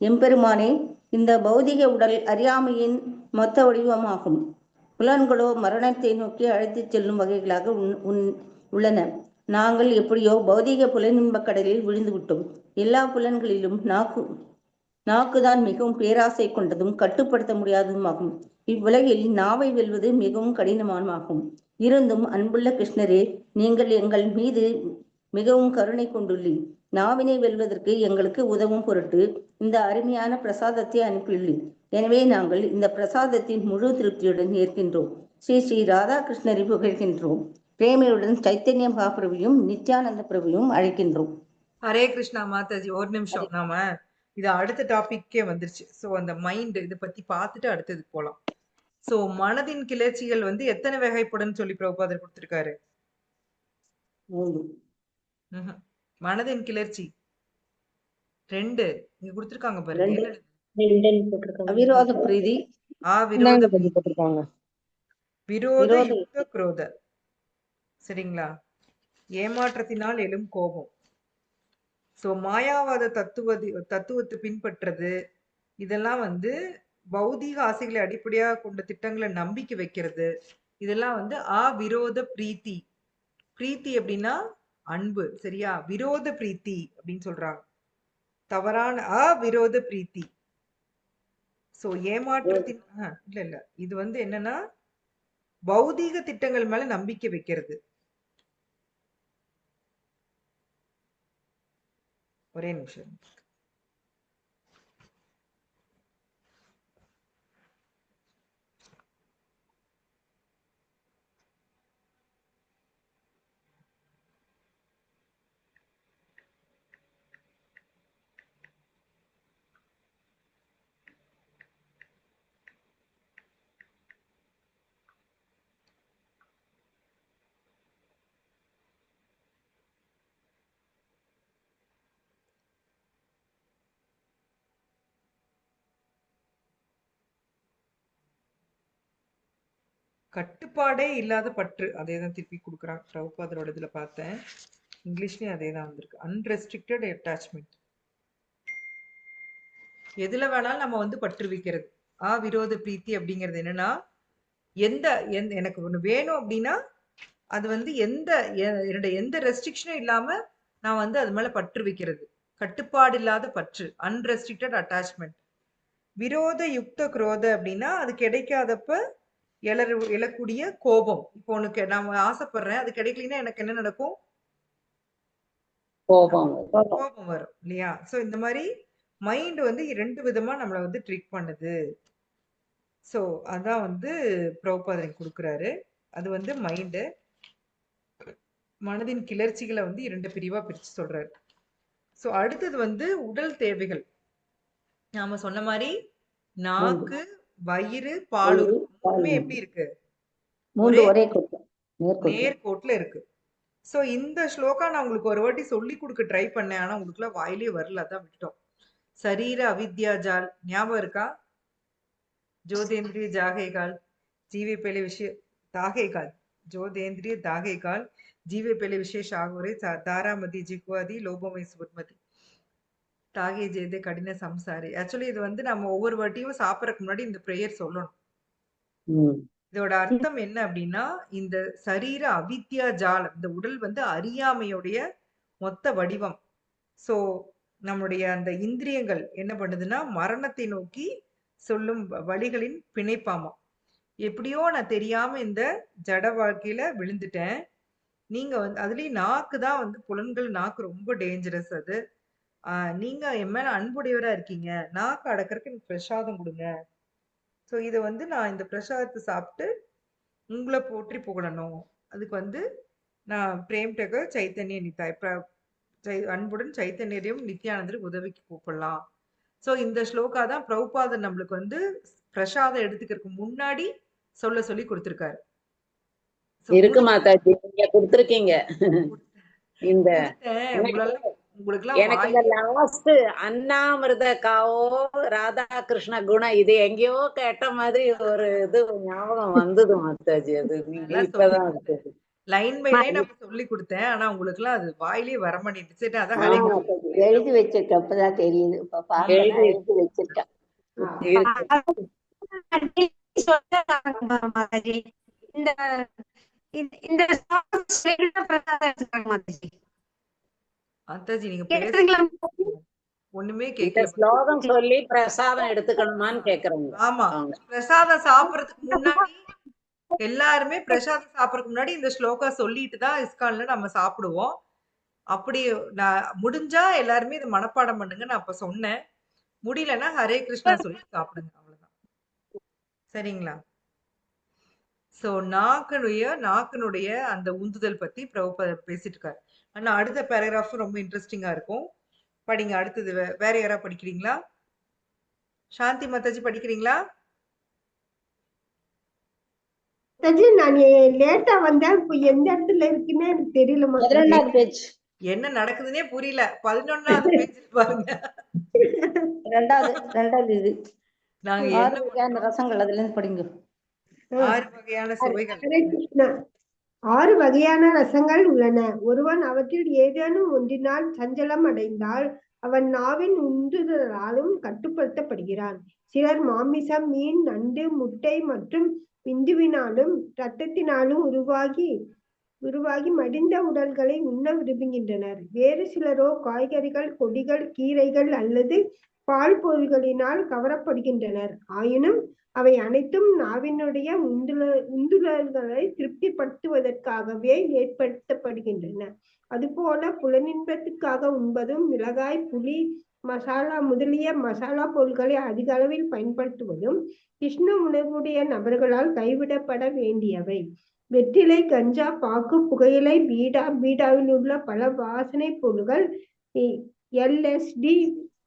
எம்பெருமானே, இந்த பௌதிக உடல் அறியாமையின் மொத்த வடிவமாகும். புலன்களோ மரணத்தை நோக்கி அழைத்துச் செல்லும் வகைகளாக உள்ளன. நாங்கள் எப்படியோ பௌதிக புலனின்பக் கடலில் விழுந்து விட்டோம். எல்லா புலன்களிலும் நாக்குதான் மிகவும் பேராசை கொண்டதும் கட்டுப்படுத்த முடியாததுமாகும். இவ்வுலகில் நாவை வெல்வது மிகவும் கடினமானதாகும். இருந்தும் அன்புள்ள கிருஷ்ணரே, நீங்கள் எங்கள் மீது மிகவும் கருணை கொண்டுள்ளீர். நாவினை வெல்வதற்கு எங்களுக்கு உதவும் பொருட்டு இந்த அருமையான பிரசாதத்தை அனுப்பியுள்ளீர். எனவே நாங்கள் இந்த பிரசாதத்தின் முழு திருப்தியுடன் ஏற்கின்றோம். ஸ்ரீ ஸ்ரீ ராதாகிருஷ்ணரை புகழ்கின்றோம். பிரேமையுடன் சைத்தன்ய மகாபிரபுவையும் நித்யானந்த பிரபுவையும் அழைக்கின்றோம். ஹரே கிருஷ்ணா மாதாஜி. ஒரு நிமிஷம், நாம இது அடுத்த டாபிக்கே வந்துருச்சு. அந்த மைண்ட் இதை பத்தி பார்த்துட்டு அடுத்தது போலாம். மனதின் கிளர்ச்சிகள் வந்து எத்தனை வகைப்படும் சொல்லி பிரபுபாதர் கொடுத்திருக்காரு? மனதின் கிளர்ச்சி 2 இங்க கொடுத்திருக்காங்க பாருங்க. அவிரோத பிரீதி, விரோத யுக்த குரோத. சரிங்களா? ஏமாற்றத்தினால் எழும் கோபம். மாயாவாத தத்துவத்தை பின்பற்றது, இதெல்லாம் வந்து பௌதீக ஆசைகளை அடிப்படையாக கொண்ட திட்டங்களை நம்பிக்கை வைக்கிறது. இதெல்லாம் வந்து அவிரோத பிரீத்தி. பிரீத்தி அப்படின்னா அன்பு, சரியா? விரோத பிரீத்தி அப்படின்னு சொல்றாங்க. தவறான அவிரோத பிரீத்தி. ஏமாற்றத்தின் இல்ல இது வந்து என்னன்னா பௌதீக திட்டங்கள் மேல நம்பிக்கை வைக்கிறது. ஒரே நிமிஷம். கட்டுப்பாடே இல்லாத பற்று. அதே தான் திருப்பி குடுக்குறாங்க. பிரபுபாதரோட இதுல பார்த்தேன். இங்கிலீஷ்லயும் அதே தான் வந்திருக்கு. Unrestricted attachment. எதுல வேணாலும் நம்ம வந்து பற்று வைக்கிறது. விரோத பிரீத்தி அப்படிங்கிறது என்னன்னா, எந்த எனக்கு ஒண்ணு வேணும் அப்படின்னா, அது வந்து என்னுடைய எந்த ரெஸ்ட்ரிக்ஷனும் இல்லாம நான் வந்து அது மேல பற்று வைக்கிறது. கட்டுப்பாடு இல்லாத பற்று. Unrestricted attachment. விரோத யுக்த குரோத அப்படின்னா, அது கிடைக்காதப்ப எழக்கூடிய கோபம். இப்போ உனக்கு நான் ஆசைப்படுறேன், அது கிடைக்கலன்னா எனக்கு என்ன நடக்கும்? கோபம். கோபம் வரும் இல்லையா? சோ இந்த மாதிரி மைண்ட் வந்து 2 விதமா நம்மள வந்து ட்ரிக் பண்ணுது. சோ அதான் வந்து பிரபுபாதர் குடுக்குறாரு. அது வந்து மைண்டு. மனதின் கிளர்ச்சிகளை வந்து 2 பிரிவா பிரிச்சு சொல்றாரு. சோ அடுத்தது வந்து உடல் தேவைகள். நாம சொன்ன மாதிரி நாக்கு, வயிறு, பாலுறு மூணுமே எப்படி இருக்கு? ஒரே நேர்கோட்டுல இருக்கு. சோ இந்த ஸ்லோகா நான் உங்களுக்கு ஒரு வாட்டி சொல்லி கொடுக்க ட்ரை பண்ணேன். ஆனா உங்களுக்குலாம் வாயிலே வரல, அதான் விட்டோம். சரீர அவித்யா ஜால் ஞாபகம் இருக்கா? ஜோதேந்திரிய ஜாகைகால் जीवे पहले विषय दागेगाल जोधेंद्रिय दागेगाल जीवे पहले विशेष आगोरे தாரா மதி ஜிக்வாதி லோபமை சுர்மதி தாகே ஜேதே கடின சம்சாரி. ஆக்சுவலி இது வந்து நம்ம ஒவ்வொரு வாட்டியும் சாப்பிடறதுக்கு முன்னாடி இந்த ப்ரேயர் சொல்லணும். இதோட அர்த்தம் என்ன அப்படின்னா, இந்த சரீர அவித்யா ஜாலம், இந்த உடல் வந்து அறியாமையுடைய மொத்த வடிவம். சோ நம்முடைய அந்த இந்திரியங்கள் என்ன பண்ணுதுன்னா, மரணத்தை நோக்கி சொல்லும் வழிகளின் பிணைப்பாமா. எப்படியோ நான் தெரியாம இந்த ஜட வாழ்க்கையில விழுந்துட்டேன். நீங்க வந்து அதுலயும் நாக்கு தான் வந்து புலன்கள். நாக்கு ரொம்ப டேஞ்சரஸ். அது நீங்க என் மேல அன்புடையவரா இருக்கீங்க. நாக்கு அடக்கறதுக்கு எனக்கு பிரசாதம் கொடுங்க. சோ இத வந்து நான் இந்த பிரசாதத்தை சாப்பிட்டு உங்களை போற்றி புகழணும். அதுக்கு வந்து நான் பிரேம் டகர் சைத்தன்ய நித்தாய் அன்புடன் சைத்தன்யரையும் நித்யானந்தருக்கு உதவிக்கு கூப்பிடலாம். சோ இந்த ஸ்லோகா தான் பிரபுபாதர் நம்மளுக்கு வந்து பிரசாதம் எடுத்துக்கிறதுக்கு முன்னாடி சொல்லி கொடுத்திருக்காரு. இருக்கு மாதாஜி, நீங்க கொடுத்திருக்கீங்க. இந்த எனக்கு இந்த லாஸ்ட் அண்ணாமிருத காவோ ராதா கிருஷ்ண குணம் இது எங்கேயோ கேட்ட மாதிரி ஒரு இது ஞாபகம் வந்தது மாதாஜி. அது நீங்க இப்பதான் லைன் பை லைன் நம்ம சொல்லி கொடுத்தேன். ஆனா உங்களுக்கு எல்லாம் அது வாயிலே வர மாட்டேங்குது. அதான் எழுதி வச்சிருக்கேன். அப்பதான் தெரியுது. இப்ப பாருங்க, எழுதி வச்சிருக்கேன். மாதாஜி நீங்க ஒண்ணுமே கேட்கல. ஸ்லோகம் சொல்லி பிரசாதம் எடுத்துக்கணுமான்னு கேக்குறேங்க. ஆமா, பிரசாதம் சாப்பிடறதுக்கு முன்னாடி எல்லாருமே பிரசாதம் சாப்பிடறதுக்கு முன்னாடி இந்த ஸ்லோகா சொல்லிட்டு தான் இஸ்கான்ல நம்ம சாப்பிடுவோம். அப்படி நான் முடிஞ்சா எல்லாருமே இதை மனப்பாடம் பண்ணுங்க. நான் அப்ப சொன்னேன். முடியலன்னா ஹரே கிருஷ்ணா சொல்லி சாப்பிடுங்க, அவ்வளவுதான். சரிங்களா? சோ நாக்கினுடைய அந்த உந்துதல் பத்தி பிரபுபாதர் பேசிட்டு இருக்காரு. ஆனா அடுத்த பேராகிராஃப் ரொம்ப இன்ட்ரெஸ்டிங்கா இருக்கும். படிங்க. அடுத்தது வேற யாராவது படிக்கிறீங்களா? சாந்தி மாதாஜி படிக்கிறீங்களா? நான் லேட்டா வந்தேன். இப்ப எந்த இடத்துல இருக்குன்னு எனக்கு தெரியல. என்ன நடக்குதுன்னே புரியல. 11வது பேஜ்ல பாருங்க. ரெண்டாவது இது நாங்க 6 வகையான ரசங்கள் அதுல இருந்து படிங்க. 6 வகையான சுவைகள். 6 வகையான ரசங்கள் உள்ளன. ஒருவன் அவற்றில் ஏதேனும் ஒன்றினால் சஞ்சலம் அடைந்தால் அவன் நாவின் உந்துதலாலும் கட்டுப்படுத்தப்படுகிறான். சிலர் மாமிசம், மீன், நண்டு, முட்டை மற்றும் பிந்துவினாலும் இரத்தத்தினாலும் உருவாகி மடிந்த உடல்களை உண்ண விரும்புகின்றனர். வேறு சிலரோ காய்கறிகள், கொடிகள், கீரைகள் அல்லது பால் பொருள்களினால் கவரப்படுகின்றனர். ஆயினும் அவை அனைத்தும் நாவினுடைய உந்துதல்களை திருப்திப்படுத்துவதற்காகவே ஏற்படுத்தப்படுகின்றன. அதுபோல புலனின்பத்திற்காக உண்பதும், மிளகாய், புளி, மசாலா முதலிய மசாலா பொருட்களை அதிக அளவில் பயன்படுத்துவதும் கிருஷ்ண உணர்வுடைய நபர்களால் கைவிடப்பட வேண்டியவை. வெற்றிலை, கஞ்சா, பாக்கு, புகையிலை, பீடாவில் உள்ள பல வாசனை பொருட்கள், LSD,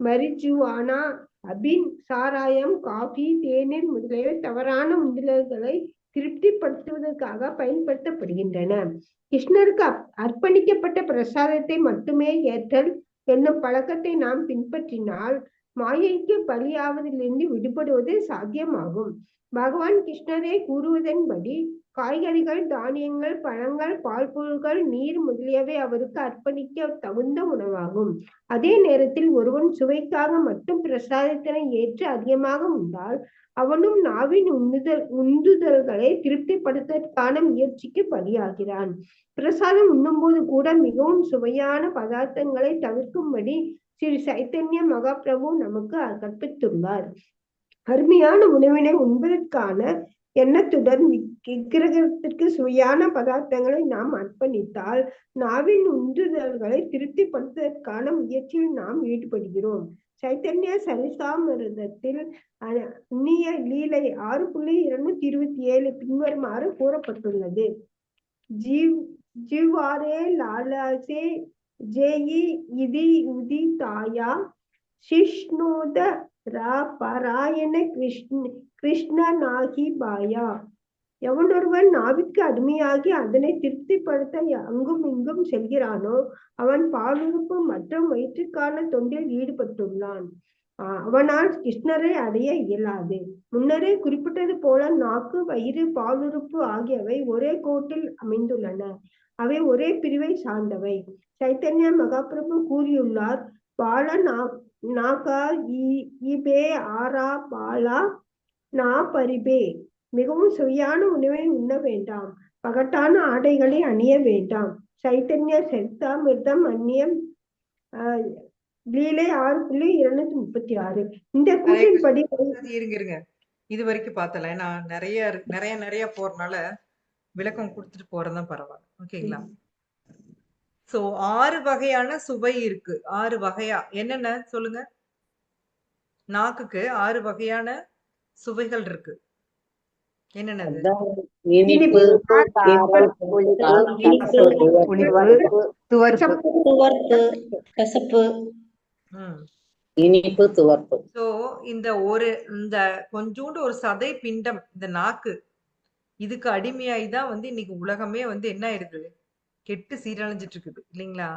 மரிஜுவானா, அபின், சாராயம், காபி, தேநீர் முதலிய தவறான உந்துதல்களை திருப்திப்படுத்துவதற்காக பயன்படுத்தப்படுகின்றன. கிருஷ்ணருக்கு அர்ப்பணிக்கப்பட்ட பிரசாதத்தை மட்டுமே ஏற்றல் என்னும் பழக்கத்தை நாம் பின்பற்றினால் மாயைக்கு பலியாவதிலிருந்து விடுபடுவது சாத்தியமாகும். பகவான் கிருஷ்ணரே கூறுவதன்படி காய்கறிகள், தானியங்கள், பழங்கள், பால் பொருட்கள், நீர் முதலியவை அவருக்கு அர்ப்பணிக்க தகுந்த உணவாகும். அதே நேரத்தில் ஒருவன் சுவைக்காக மட்டும் பிரசாதத்தினை ஏற்று அதிகமாக உண்டால் அவனும் நாவின் உந்துதல்களை திருப்திப்படுத்துவதற்கான முயற்சிக்கு பலியாகிறான். பிரசாதம் உண்ணும்போது கூட மிகவும் சுவையான பதார்த்தங்களை தவிர்க்கும்படி ஸ்ரீ சைத்தன்ய மகாபிரபு நமக்கு கற்பித்துள்ளார். அருமையான உணவினை உண்பதற்கான எண்ணத்துடன் விக்கிரகத்திற்கு சுவையான பதார்த்தங்களை நாம் அர்ப்பணித்தால் நாவின் உந்துதல்களை திருப்திப்படுத்துவதற்கான முயற்சியில் நாம் ஈடுபடுகிறோம். சைத்தன்ய சரிசாமிரதத்தில் அந்நிய லீலை 6.227 பின்வருமாறு கூறப்பட்டுள்ளது. ஜீவாரே லாலாசே ஜெயி இதி உதிதாயா சிஷ்ணோத பராயண கிருஷ்ணனாகி பாயா. எவனொருவன் நாவிற்கு அடிமையாகி அதனை திருப்திப்படுத்த அங்கும் இங்கும் செல்கிறானோ அவன் பாலுறுப்பு மற்றும் வயிற்றுக்கான தொண்டில் ஈடுபட்டுள்ளான். அவனால் கிருஷ்ணரை அடைய இயலாது. முன்னரே குறிப்பிட்டது போல நாக்கு, வயிறு, பாலுறுப்பு ஆகியவை ஒரே கோட்டில் அமைந்துள்ளன. அவை ஒரே பிரிவை சார்ந்தவை. சைத்தன்ய மகாபிரபு கூறியுள்ளார், பால நாகா இபே ஆரா பாலா நா பரிபே. மிகவும் சுவையான உணவை உண்ண வேண்டாம், பகட்டான ஆடைகளை அணிய வேண்டாம். சைத்தன்ய சரிதாமிர்தம் அந்நியம் லீலை 6.236. இந்த கூற்றின்படி இருங்க இது வரைக்கும் பார்த்தல. நான் நிறைய போறதுனால விளக்கம் கொடுத்துட்டு போறதுதான் பரவாயில்ல. ஓகேங்களா? சோ 6 வகையான சுவை இருக்கு. 6 வகையா என்னென்ன சொல்லுங்க? நாக்குக்கு 6 வகையான சுவைகள் இருக்கு. என்னென்னது? இனிப்பு, காரம், துவர்ப்பு, கசப்பு. இனிப்பு, துவர்ப்பு. சோ இந்த கொஞ்சோண்டு ஒரு சதை பிண்டம், இந்த நாக்கு, இதுக்கு அடிமையாய் தான் இன்னைக்கு உலகமே என்ன ஆயிடுது, கெட்டு சீரழிஞ்சிட்டு இருக்குது இல்லைங்களா?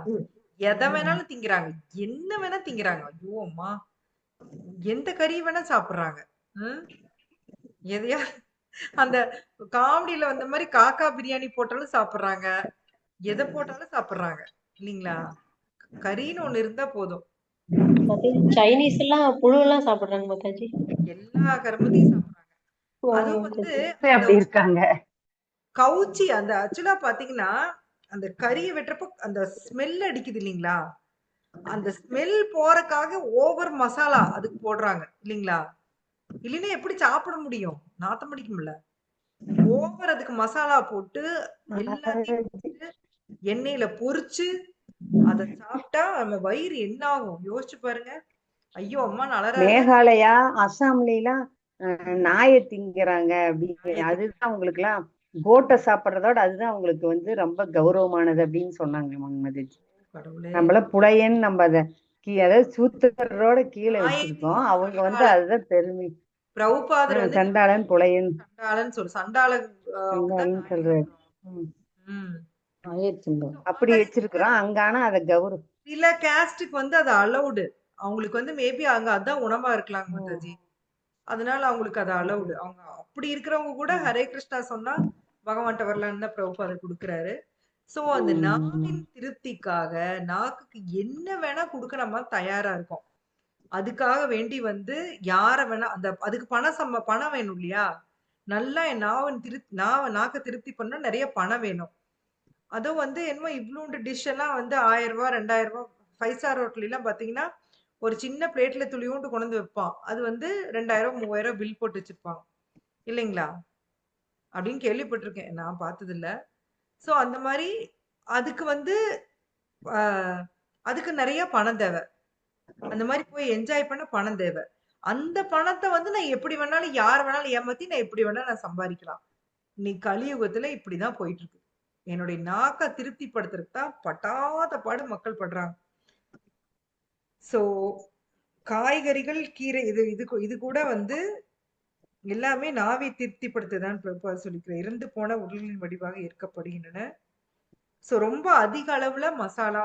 எதை வேணாலும் திங்கிறாங்க, என்ன வேணா திங்கிறாங்க. ஐயோ அம்மா, எந்த கறி வேணா சாப்பிடுறாங்க. எதையா அந்த காமெடியில வந்த மாதிரி காக்கா பிரியாணி போட்டாலும் சாப்பிடுறாங்க, எதை போட்டாலும் சாப்பிடுறாங்க இல்லைங்களா? கறின்னு ஒண்ணு இருந்தா போதும். சைனீஸ் எல்லாம் புழு எல்லாம் சாப்பிடுறாங்க மாதாஜி. எல்லா கருமத்தையும் சாப்பிடுறாங்க. அதுவும் அப்படி இருக்காங்க. கவுச்சி அந்த ஆக்சுவலா பாத்தீங்கன்னா அந்த கறியை வெட்டுறப்ப அந்த ஸ்மெல் அடிக்குது இல்லைங்களா? அந்த ஸ்மெல் போறதுக்காக ஓவர் மசாலா அதுக்கு போடுறாங்க இல்லைங்களா? இல்லைன்னா எப்படி சாப்பிட முடியும்? நாத்தம் அடிக்கும்ல. ஓவர் அதுக்கு மசாலா போட்டு எல்லாத்தையும் எண்ணெயில பொரிச்சு அத சாப்பிட்டா நம்ம வயிறு என்ன ஆகும் யோசிச்சு பாருங்க. ஐயோ அம்மா நலரா. மேகாலயா, அசாம்ல எல்லாம் நாயை திங்கிறாங்க. அப்படி அதுதான் உங்களுக்கு எல்லாம் கோட்டை சாப்பிடுறதோட அதுதான் அவங்களுக்கு ரொம்ப கௌரவமானது அப்படின்னு சொன்னாங்க மன்மதிஜி. நம்மள புலையன் நம்ம அதாவது சூத்திரரோட கீழே வச்சிருக்கோம். அவங்க அதுதான் பெருமை. பிரபுபாதர் சண்டாளன் புலையன் சண்டாளன் சொல்றாரு. அப்படி வச்சிருக்கிறோம் அங்க. ஆனா அத கௌரவம் சில கேஸ்டுக்கு அது அலௌடு. அவங்களுக்கு மேபி அங்க அதான் உணவா இருக்கலாம் மாதாஜி, அதனால அவங்களுக்கு அது அலௌடு. அவங்க அப்படி இருக்கிறவங்க கூட ஹரே கிருஷ்ணா சொன்னா பகவான்கிட்ட வரலான்னு தான் பிரபுபாதர் கொடுக்குறாரு. சோ அந்த நாவின் திருப்திக்காக நாக்குக்கு என்ன வேணா கொடுக்க நம்ம தயாரா இருக்கோம். அதுக்காக வேண்டி யார வேணா அதுக்கு பணம் வேணும் இல்லையா? நல்லா என் நாக்க திருப்தி பண்ணா நிறைய பணம் வேணும். அதுவும் என்னமோ இவ்வளோண்டு டிஷ் எல்லாம் 1000 ரூபாய் 2000 ரூபாய் 5 ஸ்டார் ஹோட்டல் எல்லாம் பாத்தீங்கன்னா ஒரு சின்ன பிளேட்ல துளியோண்டு கொண்டு வைப்பான். அது 2000 3000 பில் போட்டு வச்சிருப்பாங்க இல்லைங்களா? அப்படின்னு கேள்விப்பட்டிருக்கேன், நான் பார்த்தது இல்ல. சோ அந்த மாதிரி அதுக்கு அதுக்கு நிறைய பணம் தேவை. அந்த மாதிரி போய் என்ஜாய் பண்ண பணம் தேவை. அந்த பணத்தை நான் எப்படி வேணாலும் யார் வேணாலும் ஏமாத்தி நான் எப்படி வேணாலும் நான் சம்பாதிக்கலாம். இன்னைக்கு கலியுகத்துல இப்படிதான் போயிட்டு இருக்கு. என்னுடைய நாக்க திருப்திப்படுத்துறதுக்கு தான் பட்டாத பாடு மக்கள் படுறாங்க. சோ காய்கறிகள், கீரை இது கூட எல்லாமே நாவை திருப்திப்படுத்துதான் சொல்லிக்கிறேன். இறந்து போன உடல்களின் வடிவாக ஏற்கப்படுகின்றன. சோ ரொம்ப அதிக அளவுல மசாலா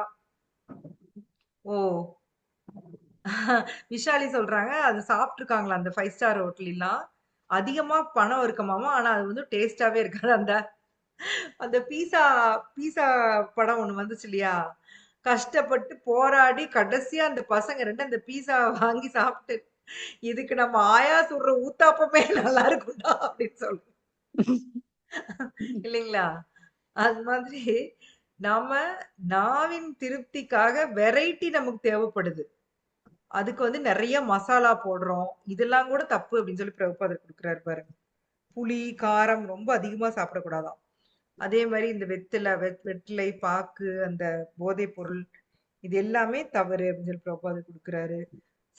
விஷாலி சொல்றாங்க அது சாப்பிட்டுருக்காங்களா அந்த 5 ஸ்டார் ஹோட்டல்லாம். அதிகமா பணம் இருக்குமாமா. ஆனா அது வந்து டேஸ்டாவே இருக்காது. அந்த அந்த பீஸா பீஸா படம் ஒண்ணு வந்துச்சு இல்லையா? கஷ்டப்பட்டு போராடி கடைசியா அந்த பசங்க 2 அந்த பீஸா வாங்கி சாப்பிட்டு, இதுக்கு நம்ம ஆயா சுடுற ஊத்தாப்பமே நல்லா இருக்கும்டா அப்படின்னு சொல்லு. இல்லைங்களா? அது மாதிரி நாம நாவின் திருப்திக்காக வெரைட்டி நமக்கு தேவைப்படுது. அதுக்கு வந்து நெறைய மசாலா போடுறோம். இதெல்லாம் கூட தப்பு அப்படின்னு சொல்லி பிரபுபாதர் குடுக்குறாரு பாருங்க. புளி, காரம் ரொம்ப அதிகமா சாப்பிடக்கூடாதாம். அதே மாரி இந்த வெற்றிலை, பாக்கு, அந்த போதைப் பொருள் இது எல்லாமே தவறு அப்படின்னு சொல்லி பிரபுபாதர் குடுக்குறாரு.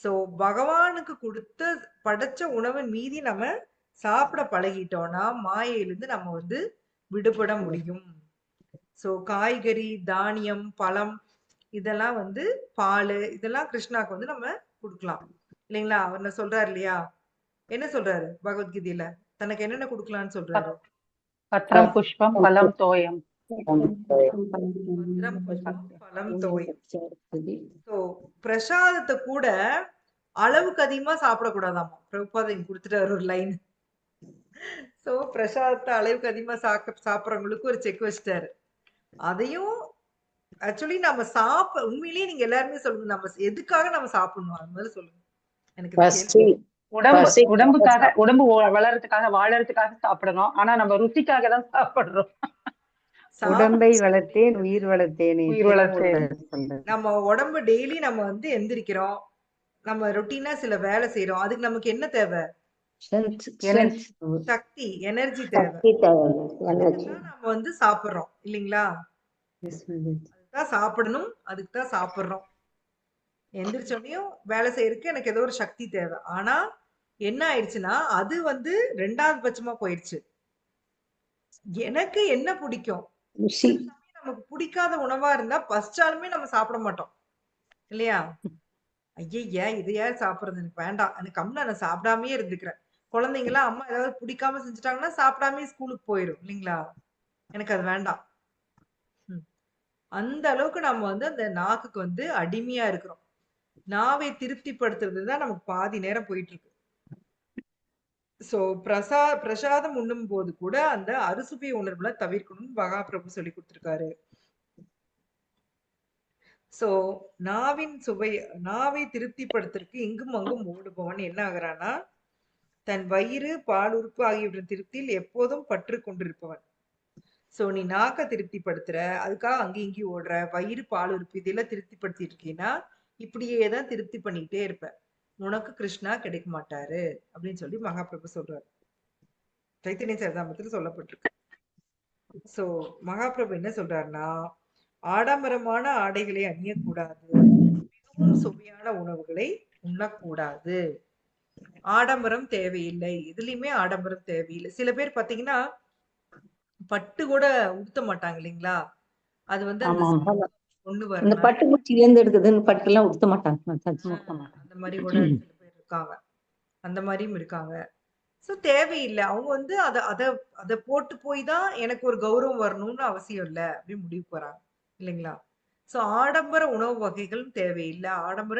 சோ பகவானுக்கு குடுத்த படைச்ச உணவின் மீதி நம்ம சாப்பிட பழகிட்டோம்னா, மாயையிலிருந்து நம்ம வந்து விடுபட முடியும். சோ காய்கறி, தானியம், பழம் இதெல்லாம் வந்து பாலு இதெல்லாம் கிருஷ்ணாக்கு வந்து நம்ம குடுக்கலாம். இல்லைங்களா? அவர் சொல்றாரு இல்லையா? என்ன சொல்றாரு பகவத்கீதையில? தனக்கு என்னென்ன குடுக்கலாம்னு சொல்றாரு? பத்ரம் புஷ்பம் பலம் தோயம். பத்ரம் புஷ்பம் பலம் தோயம். சோ பிரசாதத்தை கூட அளவுக்கு அதிகமா சாப்பிடக்கூடாதாமா. பிரபுபாதா இங்க குடுத்துட்டாரு ஒரு லைன். சோ பிரசாதத்தை அளவுக்கு அதிகமா சாப்பிடுறவங்களுக்கு ஒரு செக் வச்சுட்டாரு. அதையும் ஆக்சுவலி நம்ம உண்மையிலேயே நீங்க எல்லாருமே சொல்லுங்க. நம்ம எதுக்காக நம்ம சாப்பிடணும்? அது மாதிரி சொல்லுங்க. எனக்கு இது பசி கேள்வி. உடம்புக்காக உடம்பு வளர்றதுக்காக வாழறதுக்காக சாப்பிடணும். ஆனா நம்ம ருசிக்காக தான் சாப்பிடுறோம். உடம்பை வளர்த்தேன் உயிர் வளர்த்தேனே. உயிர் வளர்த்தேன். நம்ம உடம்பு டெய்லி நம்ம வந்து எந்திரிக்கிறோம். நம்ம ரொட்டீனா சில வேலை செய்யறோம். அதுக்கு நமக்கு என்ன தேவை? சக்தி, எனர்ஜி தேவை. அதுக்குதான் நம்ம வந்து சாப்பிடுறோம் இல்லைங்களா? அதுதான் சாப்பிடணும். அதுக்கு தான் சாப்பிடுறோம். எந்திரிச்சோடனையும் வேலை செய்யறதுக்கு எனக்கு ஏதோ ஒரு சக்தி தேவை. ஆனா என்ன ஆயிடுச்சுன்னா அது வந்து 2வது பட்சமா போயிடுச்சு. எனக்கு என்ன பிடிக்கும்? நமக்கு பிடிக்காத உணவா இருந்தா பசிச்சாலுமே நம்ம சாப்பிட மாட்டோம் இல்லையா? ஐயய்யா இதையா சாப்பிடுறது எனக்கு வேண்டாம். எனக்கு கம்முனு நான் சாப்பிடாமயே இருந்துக்கிறேன். குழந்தைங்களாம் அம்மா ஏதாவது பிடிக்காம செஞ்சுட்டாங்கன்னா சாப்பிடாமயே ஸ்கூலுக்கு போயிடும் இல்லைங்களா? எனக்கு அது வேண்டாம். அந்த அளவுக்கு நம்ம வந்து அந்த நாக்குக்கு வந்து அடிமையா இருக்கிறோம். நாவை திருப்திப்படுத்துறது தான் நமக்கு பாதி நேரம் போயிட்டு இருக்கு. சோ பிரசாதம் உண்ணும் போது கூட அந்த அறுசுவை உணர்வுல தவிர்க்கணும்னு மகாபிரபு சொல்லி கொடுத்திருக்காரு. சோ நாவை திருப்திப்படுத்துறதுக்கு இங்கும் அங்கும் ஓடுபவன் என்ன ஆகுறான்னா தன் வயிறு பால் உறுப்பு ஆகியவற்றின் திருப்தியில் எப்போதும் பற்று கொண்டிருப்பவன். சோ நீ நாக்க திருப்திப்படுத்துற, அதுக்காக அங்கேயும் இங்கேயும் ஓடுற, வயிறு பால் உறுப்பு இதெல்லாம் திருப்திப்படுத்திட்டு இருக்கீங்கன்னா இப்படியே தான் திருப்தி பண்ணிக்கிட்டே இருப்ப. உனக்கு கிருஷ்ணா கிடைக்க மாட்டாரு அப்படின்னு சொல்லி மகாபிரபு சொல்றாரு. சைத்தன்ய சரிதாமத்தில் சொல்லப்பட்டிருக்கு. சோ மகாபிரபு என்ன சொல்றாருன்னா ஆடம்பரமான ஆடைகளை அணியக்கூடாது, மிகவும் சுவையான உணவுகளை உண்ணக்கூடாது. ஆடம்பரம் தேவையில்லை. எதுலயுமே ஆடம்பரம் தேவையில்லை. சில பேர் பாத்தீங்கன்னா பட்டு கூட உடுத்த மாட்டாங்க இல்லைங்களா? அது வந்து ஒண்ணு இந்த பட்டு குச்சியிலேருந்து எடுக்குதுன்னு பட்டு எல்லாம் உடுத்த மாட்டாங்க. அந்த மாதிரி கூட சில பேர் இருக்காங்க. அந்த மாதிரியும் இருக்காங்க. சோ தேவையில்லை. அவங்க வந்து அத அத அத போட்டு போய் தான் எனக்கு ஒரு கௌரவம் வரணும்னு அவசியம் இல்ல அப்படின்னு முடிவு போறாங்க இல்லைங்களா? சோ ஆடம்பர உணவு வகைகளும் தேவையில்லை. ஆடம்பர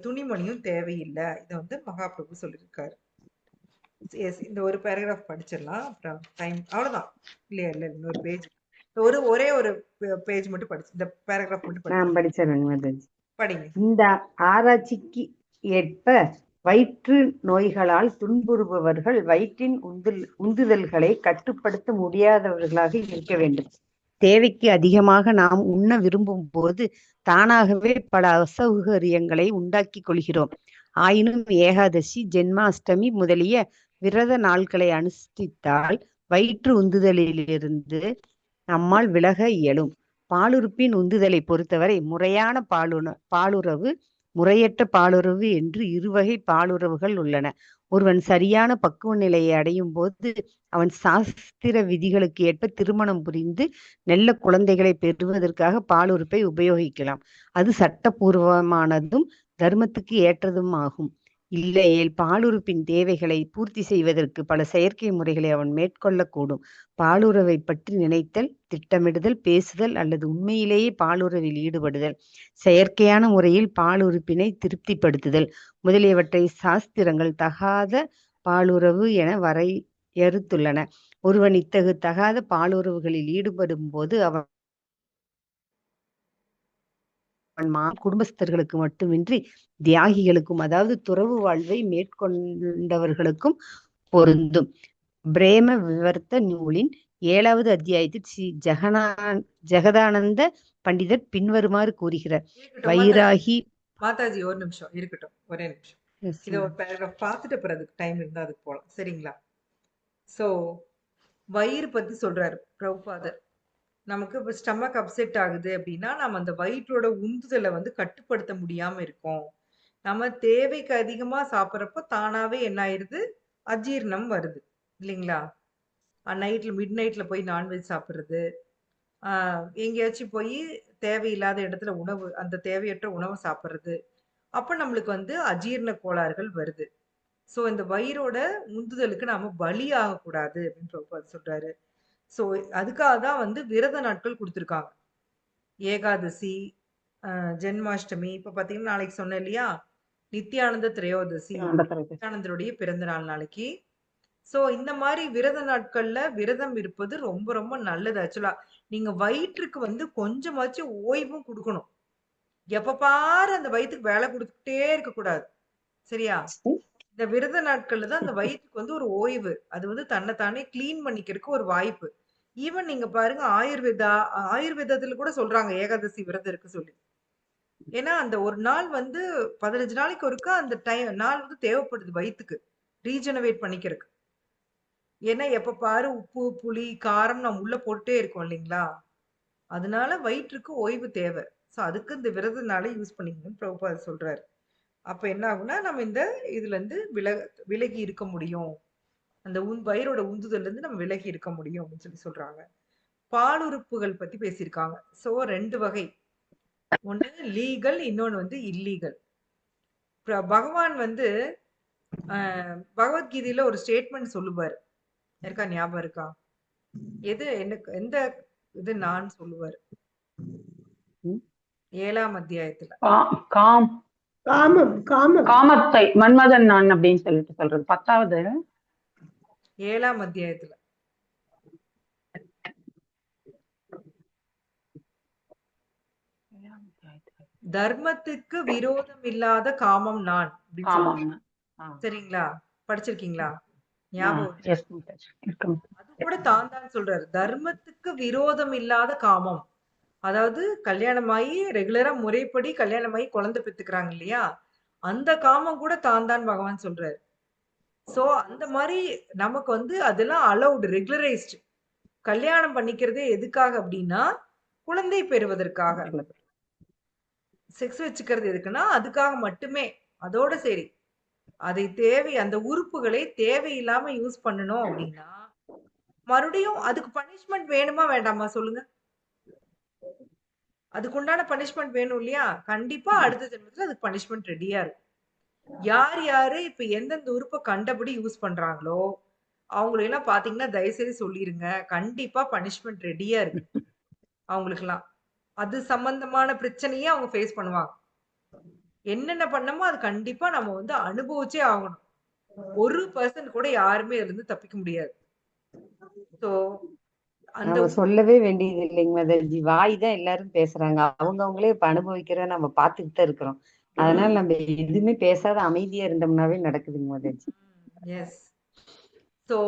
துணிமணியும் தேவையில்லை. இதை வந்து மகாபிரபு சொல்லியிருக்காரு. இந்த ஒரு பேராகிராஃப் படிச்சிடலாம். அப்புறம் டைம் அவ்வளவுதான் இல்லையா? இல்ல இன்னொரு பேஜ் ஒரே ஒரு பேஜ் மட்டும் படிச்சு இந்த பேராகிராஃப் மட்டும் படிச்சிடறேன். படிங்க. இந்த ஆராய்ச்சிக்கு ஏற்ப வயிற்று நோய்களால் துன்புறுபவர்கள் வயிற்றின் உந்துதல்களை கட்டுப்படுத்த முடியாதவர்களாக இருக்க வேண்டும். தேவைக்கு அதிகமாக நாம் உண்ண விரும்பும் போது தானாகவே பல அசௌகரியங்களை உண்டாக்கி கொள்கிறோம். ஆயினும் ஏகாதசி, ஜென்மாஷ்டமி முதலிய விரத நாட்களை அனுஷ்டித்தால் வயிற்று உந்துதலிலிருந்து நம்மால் விலக இயலும். பாலுறுப்பின் உந்துதலை பொறுத்தவரை முறையான பாலுறவு, முறையற்ற பாலுறவு என்று இருவகை பாலுறவுகள் உள்ளன. ஒருவன் சரியான பக்குவ நிலையை அடையும் போது அவன் சாஸ்திர விதிகளுக்கு ஏற்ப திருமணம் புரிந்து நல்ல குழந்தைகளை பெறுவதற்காக பாலுறுப்பை உபயோகிக்கலாம். அது சட்டபூர்வமானதும் தர்மத்துக்கு ஏற்றதும் ஆகும். இல்லையேல் பாலுறுப்பின் தேவைகளை பூர்த்தி செய்வதற்கு பல செயற்கை முறைகளை அவன் மேற்கொள்ளக்கூடும். பாலுறவை பற்றி நினைத்தல், திட்டமிடுதல், பேசுதல் அல்லது உண்மையிலேயே பாலுறவில் ஈடுபடுதல், செயற்கையான முறையில் பாலுறுப்பினை திருப்திப்படுத்துதல் முதலியவற்றை சாஸ்திரங்கள் தகாத பாலுறவு என வரையறுத்துள்ளன. ஒருவன் இத்தகு தகாத பாலுறவுகளில் ஈடுபடும் போது அவன் குடும்பஸ்தர்களுக்கு மட்டுமின்றி தியாகிகளுக்கும், அதாவது துறவு வாழ்வை மேற்கொண்டவர்களுக்கும் பொருந்தும். பிரேம விவர்த்த நூலின் 7வது அத்தியாயத்தில் ஸ்ரீ ஜெகதானந்த பண்டிதர் பின்வருமாறு கூறுகிறார். வைராகி மாதாஜி ஒரு நிமிஷம் இருக்கட்டும், ஒரே நிமிஷம். இதை ஒரு பேராகிராஃப் பார்த்துட்டு பிறகு டைம் இருந்தா அதுக்கு போகலாம், சரிங்களா? ஸோ வயிறு பத்தி சொல்றாரு பிரபுபாதர். நமக்கு இப்போ ஸ்டமக் அப்செட் ஆகுது அப்படின்னா நம்ம அந்த வயிற்றோட உந்துதலை வந்து கட்டுப்படுத்த முடியாம இருக்கோம். நம்ம தேவைக்கு அதிகமா சாப்பிட்றப்போ தானாவே என்ன ஆயிருது, அஜீர்ணம் வருது இல்லைங்களா? நைட்ல மிட் நைட்ல போய் நான்வெஜ் சாப்பிட்றது, எங்கேயாச்சும் போய் தேவையில்லாத இடத்துல உணவு, அந்த தேவையற்ற உணவை சாப்பிட்றது, அப்போ நம்மளுக்கு வந்து அஜீரண கோளாறுகள் வருது. ஸோ இந்த வயிறோட உந்துதலுக்கு நாம பலி ஆகக்கூடாது அப்படின்னு பிரபுபாதர் சொல்றாரு. ஸோ அதுக்காக தான் வந்து விரத நாட்கள் கொடுத்துருக்காங்க. ஏகாதசி, ஜென்மாஷ்டமி, இப்போ பார்த்தீங்கன்னா நாளைக்கு சொன்னேன் இல்லையா, நித்யானந்த திரையோதசி, நித்யானந்தருடைய பிறந்த நாள் நாளைக்கு. ஸோ இந்த மாதிரி விரத நாட்கள்ல விரதம் இருப்பது ரொம்ப ரொம்ப நல்லது. ஆக்சுவலா நீங்க வயிற்றுக்கு வந்து கொஞ்சமாச்சும் ஓய்வும் கொடுக்கணும். எப்ப பாரு அந்த வயிற்றுக்கு வேலை கொடுத்துட்டே இருக்கக்கூடாது, சரியா? இந்த விரத நாட்கள்ல தான் அந்த வயிற்றுக்கு வந்து ஒரு ஓய்வு, அது வந்து தன்னைத்தானே கிளீன் பண்ணிக்கிறதுக்கு ஒரு வாய்ப்பு. ஈவன் நீங்க பாருங்க, ஆயுர்வேதத்துல கூட சொல்றாங்க ஏகாதசி விரதம் இருக்கு சொல்லி. ஏன்னா அந்த ஒரு நாள் வந்து 15 நாளைக்கு ஒருக்கா அந்த நாள் வந்து தேவைப்படுது வயிற்றுக்கு ரீஜெனரேட் பண்ணிக்கிறதுக்கு. ஏன்னா எப்ப பாரு உப்பு, புளி, காரம் நம்ம உள்ள போட்டுட்டே இருக்கோம் இல்லைங்களா? அதனால வயிற்றுக்கு ஓய்வு தேவை. ஸோ அதுக்கு இந்த விரத நாளை யூஸ் பண்ணிக்கணும்னு பிரபுபாதர் சொல்றாரு. அப்ப என்ன ஆகும்னா நம்ம இந்த இதுல இருந்து விலகி இருக்க முடியும், அந்த வயிறோட உந்துதல்ல இருந்து நம்ம விலகி இருக்க முடியும் அப்படின்னு சொல்றாங்க. பாலுறுப்புகள் பத்தி பேசியிருக்காங்க. ஸோ 2 வகை, ஒண்ணு லீகல், இன்னொன்னு வந்து இல்லீகல். பகவான் வந்து பகவத்கீதையில ஒரு ஸ்டேட்மெண்ட் சொல்லுவார், இருக்கா ஞாபகம் இருக்கா? எந்த இது நான் சொல்லுவார் 7ஆம் அத்தியாயத்துல காமத்தை மன்மதன் நான் அப்படின்னு சொல்றது 10வது 7ஆம் அத்தியாயத்துல. தர்மத்துக்கு விரோதம் இல்லாத காமம் நான் அப்படின்னு சொல்லுவாங்க, சரிங்களா? படிச்சிருக்கீங்களா? ஞாபகம்? அது கூட தான் சொல்றாரு, தர்மத்துக்கு விரோதம் இல்லாத காமம். அதாவது கல்யாணமாயி ரெகுலரா முறைப்படி கல்யாணமாயி குழந்தை பெத்துக்கிறாங்க இல்லையா, அந்த காமம் கூட தான் பகவான் சொல்றாரு. சோ அந்த மாதிரி நமக்கு வந்து அதெல்லாம் அலௌடு, ரெகுலரைஸ்டு. கல்யாணம் பண்ணிக்கிறதே எதுக்காக அப்படின்னா குழந்தை பெறுவதற்காக. செக்ஸ் வச்சுக்கிறது எதுக்குன்னா அதுக்காக மட்டுமே. அதோட சரி, அதை அந்த உறுப்புகளை தேவையில்லாம யூஸ் பண்ணணும் அப்படின்னா மறுபடியும் அதுக்கு பனிஷ்மெண்ட் வேணுமா வேண்டாமா சொல்லுங்க? அதுக்குண்டான பனிஷ்மெண்ட் வேணும் இல்லையா? கண்டிப்பா அடுத்த ஜென்மத்துல அதுக்கு பனிஷ்மெண்ட் ரெடியா இருக்கு. யார் யாரு இப்ப எந்தெந்த உறுப்பை கண்டபடி யூஸ் பண்றாங்களோ அவங்களெல்லாம் பாத்தீங்கன்னா தயவுசெய்து சொல்லிருங்க, கண்டிப்பா பனிஷ்மெண்ட் ரெடியா இருக்கு அவங்களுக்கெல்லாம். அது சம்பந்தமான பிரச்சனையே அவங்க ஃபேஸ் பண்ணுவாங்க. என்னென்ன பண்ணமோ அது கண்டிப்பா நம்ம வந்து அனுபவிச்சே ஆகணும். 1% கூட யாருமே இதுல இருந்து தப்பிக்க முடியாது. சோ அந்த சொல்லவே வேண்டியது இல்லைங்க மதர்ஜி, வாய் தான் எல்லாரும் பேசுறாங்க, அவங்களே இப்ப அனுபவிக்கிறத நம்ம பார்த்துட்டு தான் இருக்கிறோம். அதனால நம்ம எதுவுமே பேசாத அமைதியா இருந்தோம்னாவே நடக்குதுங்க மதர்ஜி. எஸ். சோ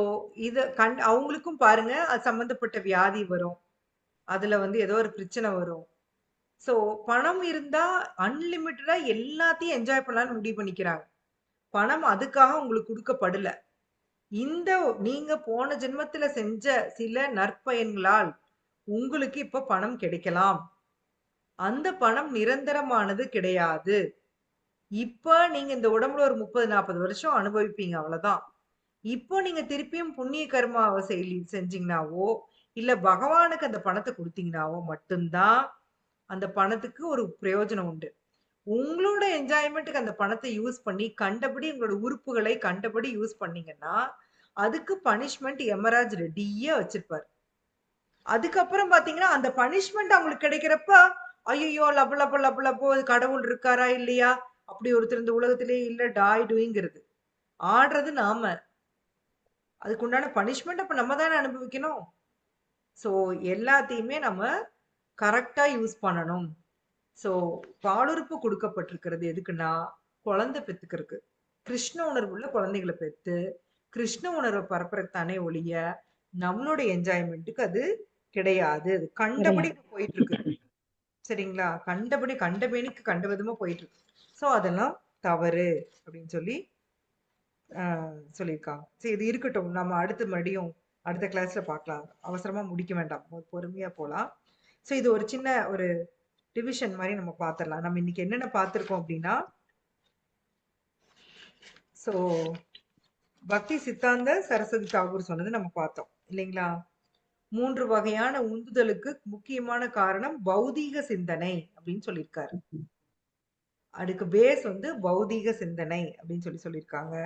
இது அவங்களுக்கும் பாருங்க, அது சம்பந்தப்பட்ட வியாதி வரும், அதுல வந்து ஏதோ ஒரு பிரச்சனை வரும். சோ பணம் இருந்தா அன்லிமிட்டடா எல்லாத்தையும் என்ஜாய் பண்ணலாம்னு முடிவு பண்ணிக்கிறாங்க. பணம் அதுக்காக உங்களுக்கு கொடுக்கப்படல. இந்த நீங்க போன ஜென்மத்துல செஞ்ச சில நற்பயன்களால் உங்களுக்கு இப்ப பணம் கிடைக்கலாம். அந்த பணம் நிரந்தரமானது கிடையாது. இப்ப நீங்க இந்த உடம்புல ஒரு 30-40 வருஷம் அனுபவிப்பீங்க, அவ்வளவுதான். இப்போ நீங்க திருப்பியும் புண்ணிய கர்மாவை செஞ்சீங்கன்னாவோ இல்ல பகவானுக்கு அந்த பணத்தை கொடுத்தீங்கன்னாவோ மட்டும்தான் அந்த பணத்துக்கு ஒரு பிரயோஜனம் உண்டு. உங்களோட என்ஜாய்மெண்ட்டுக்கு அந்த பணத்தை யூஸ் பண்ணி கண்டபடி உங்களோட உறுப்புகளை கண்டபடி யூஸ் பண்ணீங்கன்னா அதுக்கு பனிஷ்மெண்ட் யமராஜ் ரெடியா வச்சிருப்பாரு. அதுக்கப்புறம் பாத்தீங்கன்னா அந்த பனிஷ்மெண்ட் அவங்களுக்கு கிடைக்கிறப்ப ஐயோ லப லப லப லபோ கடவுள் இருக்காரா இல்லையா, அப்படி ஒருத்தர் இந்த உலகத்திலேயே இல்ல டாய் டூங்கிறது ஆடுறது நாம. அதுக்கு உண்டான பனிஷ்மெண்ட் அப்ப நம்ம தானே அனுபவிக்கணும். ஸோ எல்லாத்தையுமே நம்ம கரெக்டா யூஸ் பண்ணணும். ஸோ பாலுறுப்பு கொடுக்கப்பட்டிருக்கிறது எதுக்குன்னா குழந்தை பெத்துக்கிறதுக்கு, கிருஷ்ண உணர்வுள்ள குழந்தைகளை பெத்து கிருஷ்ண உணர்வை பரப்புறதுதானே ஒழிய நம்மளோட என்ஜாய்மெண்ட்டுக்கு அது கிடையாது. அது கண்டபடி போயிட்டு இருக்கு. சரிங்களா, கண்டபடி கண்டபேனிக்கு கண்ட விதமா போயிட்டு இருக்கு. ஸோ அதெல்லாம் தவறு அப்படின்னு சொல்லி சொல்லியிருக்காங்க. சரி இது இருக்கட்டும், நம்ம அடுத்த மறுபடியும் அடுத்த கிளாஸ்ல பார்க்கலாம். அவசரமா முடிக்க வேண்டாம், பொறுமையா போலாம். ஸோ இது ஒரு சின்ன ஒரு டிவிஷன் மாதிரி நம்ம பார்த்துடலாம். நம்ம இன்னைக்கு என்னென்ன பார்த்துருக்கோம் அப்படின்னா, ஸோ பக்தி சித்தாந்த சரஸ்வதி தாகூர் சொன்னது நம்ம பார்த்தோம் இல்லைங்களா. 3 வகையான உந்துதலுக்கு முக்கியமான காரணம் பௌதீக சிந்தனை அப்படின்னு சொல்லியிருக்காரு. அதுக்கு பேஸ் வந்து பௌதீக சிந்தனை அப்படின்னு சொல்லியிருக்காங்க.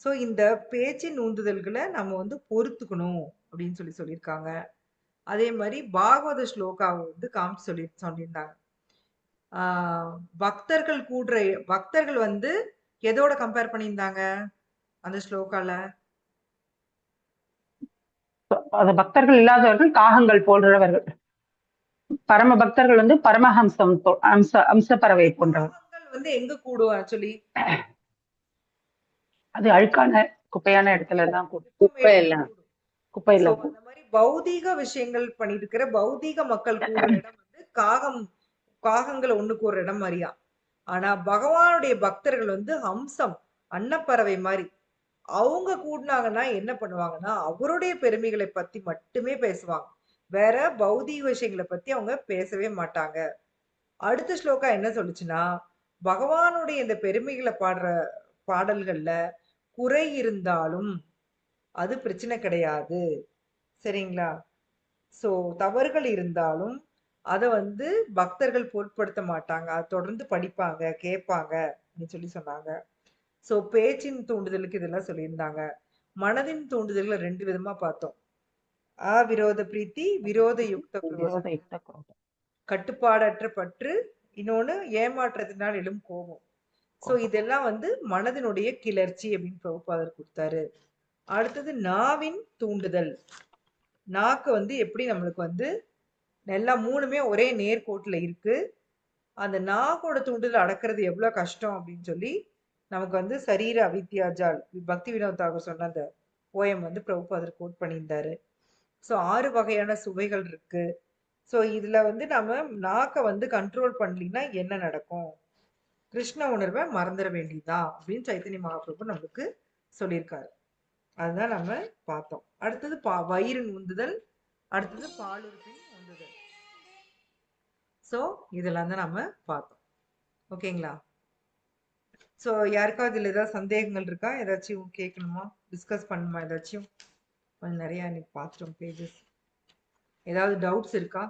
ஸோ இந்த பேச்சின் உந்துதல்களை நம்ம வந்து பொறுத்துக்கணும் அப்படின்னு சொல்லியிருக்காங்க. அதே மாதிரி பாகவத ஸ்லோகாவை வந்து காமிச்சு சொல்லியிருந்தாங்க. பக்தர்கள் வந்து எதோட கம்பேர் பண்ணியிருந்தாங்க அந்த ஸ்லோகால? பக்தர்கள் இல்லாதவர்கள் காகங்கள் போன்றவர்கள், பரம பக்தர்கள் வந்து பரமஹம்சம் அம்ச பறவை போன்றவர்கள் வந்து எங்க கூடும் ஆக்சுவலி? அது அழுக்கான குப்பையான இடத்துல தான் குப்பையில. அந்த மாதிரி பௌதீக விஷயங்கள் பண்ணிட்டு இருக்கிற பௌதீக மக்கள் கூடுற இடம் வந்து காகங்கள் ஒண்ணு கூடுற இடம் மாதிரியா. ஆனா பகவானுடைய பக்தர்கள் வந்து ஹம்சம் அன்னப்பறவை மாதிரி அவங்க கூடினாங்கன்னா என்ன பண்ணுவாங்கன்னா அவருடைய பெருமைகளை பத்தி மட்டுமே பேசுவாங்க, வேற பௌதீக விஷயங்களை பத்தி அவங்க பேசவே மாட்டாங்க. அடுத்த ஸ்லோகா என்ன சொல்லுச்சுன்னா, பகவானுடைய இந்த பெருமைகளை பாடுற பாடல்கள்ல குறை இருந்தாலும் அது பிரச்சனை கிடையாது. சரிங்களா. சோ தவறுகள் இருந்தாலும் அதை வந்து பக்தர்கள் பொருட்படுத்த மாட்டாங்க, அதை தொடர்ந்து படிப்பாங்க கேட்பாங்க அப்படின்னு சொன்னாங்க. சோ பேச்சின் தூண்டுதலுக்கு இதெல்லாம் சொல்லியிருந்தாங்க. மனதின் தூண்டுதல்களை 2 விதமா பார்த்தோம். விரோத பிரீத்தி, விரோத யுக்த கட்டுப்பாடற்ற பற்று, இன்னொன்னு ஏமாற்றத்தினால் எழும் கோபம். சோ இதெல்லாம் வந்து மனதினுடைய கிளர்ச்சி அப்படின்னு பிரபுபாதர் கொடுத்தாரு. அடுத்தது நாவின் தூண்டுதல். நாக்கு வந்து எப்படி நம்மளுக்கு வந்து எல்லாம் 3மே ஒரே நேர்கோட்டுல இருக்கு. அந்த நாக்கோட தூண்டுதல் அடக்கிறது எவ்வளவு கஷ்டம் அப்படின்னு சொல்லி நமக்கு வந்து சரீர அவித்யாஜால் பக்தி வினோத் தாகூர் சொன்ன அந்த போயம் வந்து பிரபுபாதர் கோட் பண்ணியிருந்தாரு. ஸோ 6 வகையான சுவைகள் இருக்கு. ஸோ இதுல வந்து நம்ம நாக்கை வந்து கண்ட்ரோல் பண்ணலின்னா என்ன நடக்கும், கிருஷ்ண உணர்வை மறந்துட வேண்டியதுதான் அப்படின்னு சைத்தன்ய மகாபிரபு நம்மளுக்கு சொல்லியிருக்காரு. அதுதான் நம்ம பார்த்தோம். அடுத்தது வயிறின் உந்துதல், அடுத்தது பாலுறுப்பின் உந்துதல். ஸோ இதெல்லாம் தான் நம்ம பார்த்தோம். ஓகேங்களா. ஸோ யாருக்காவது இதில் ஏதாவது சந்தேகங்கள் இருக்கா, ஏதாச்சும் கேட்கணுமா, டிஸ்கஸ் பண்ணணுமா, ஏதாச்சும் கொஞ்சம் நிறையா இன்னைக்கு பார்த்துட்டோம் பேஜஸ், ஏதாவது டவுட்ஸ் இருக்கா?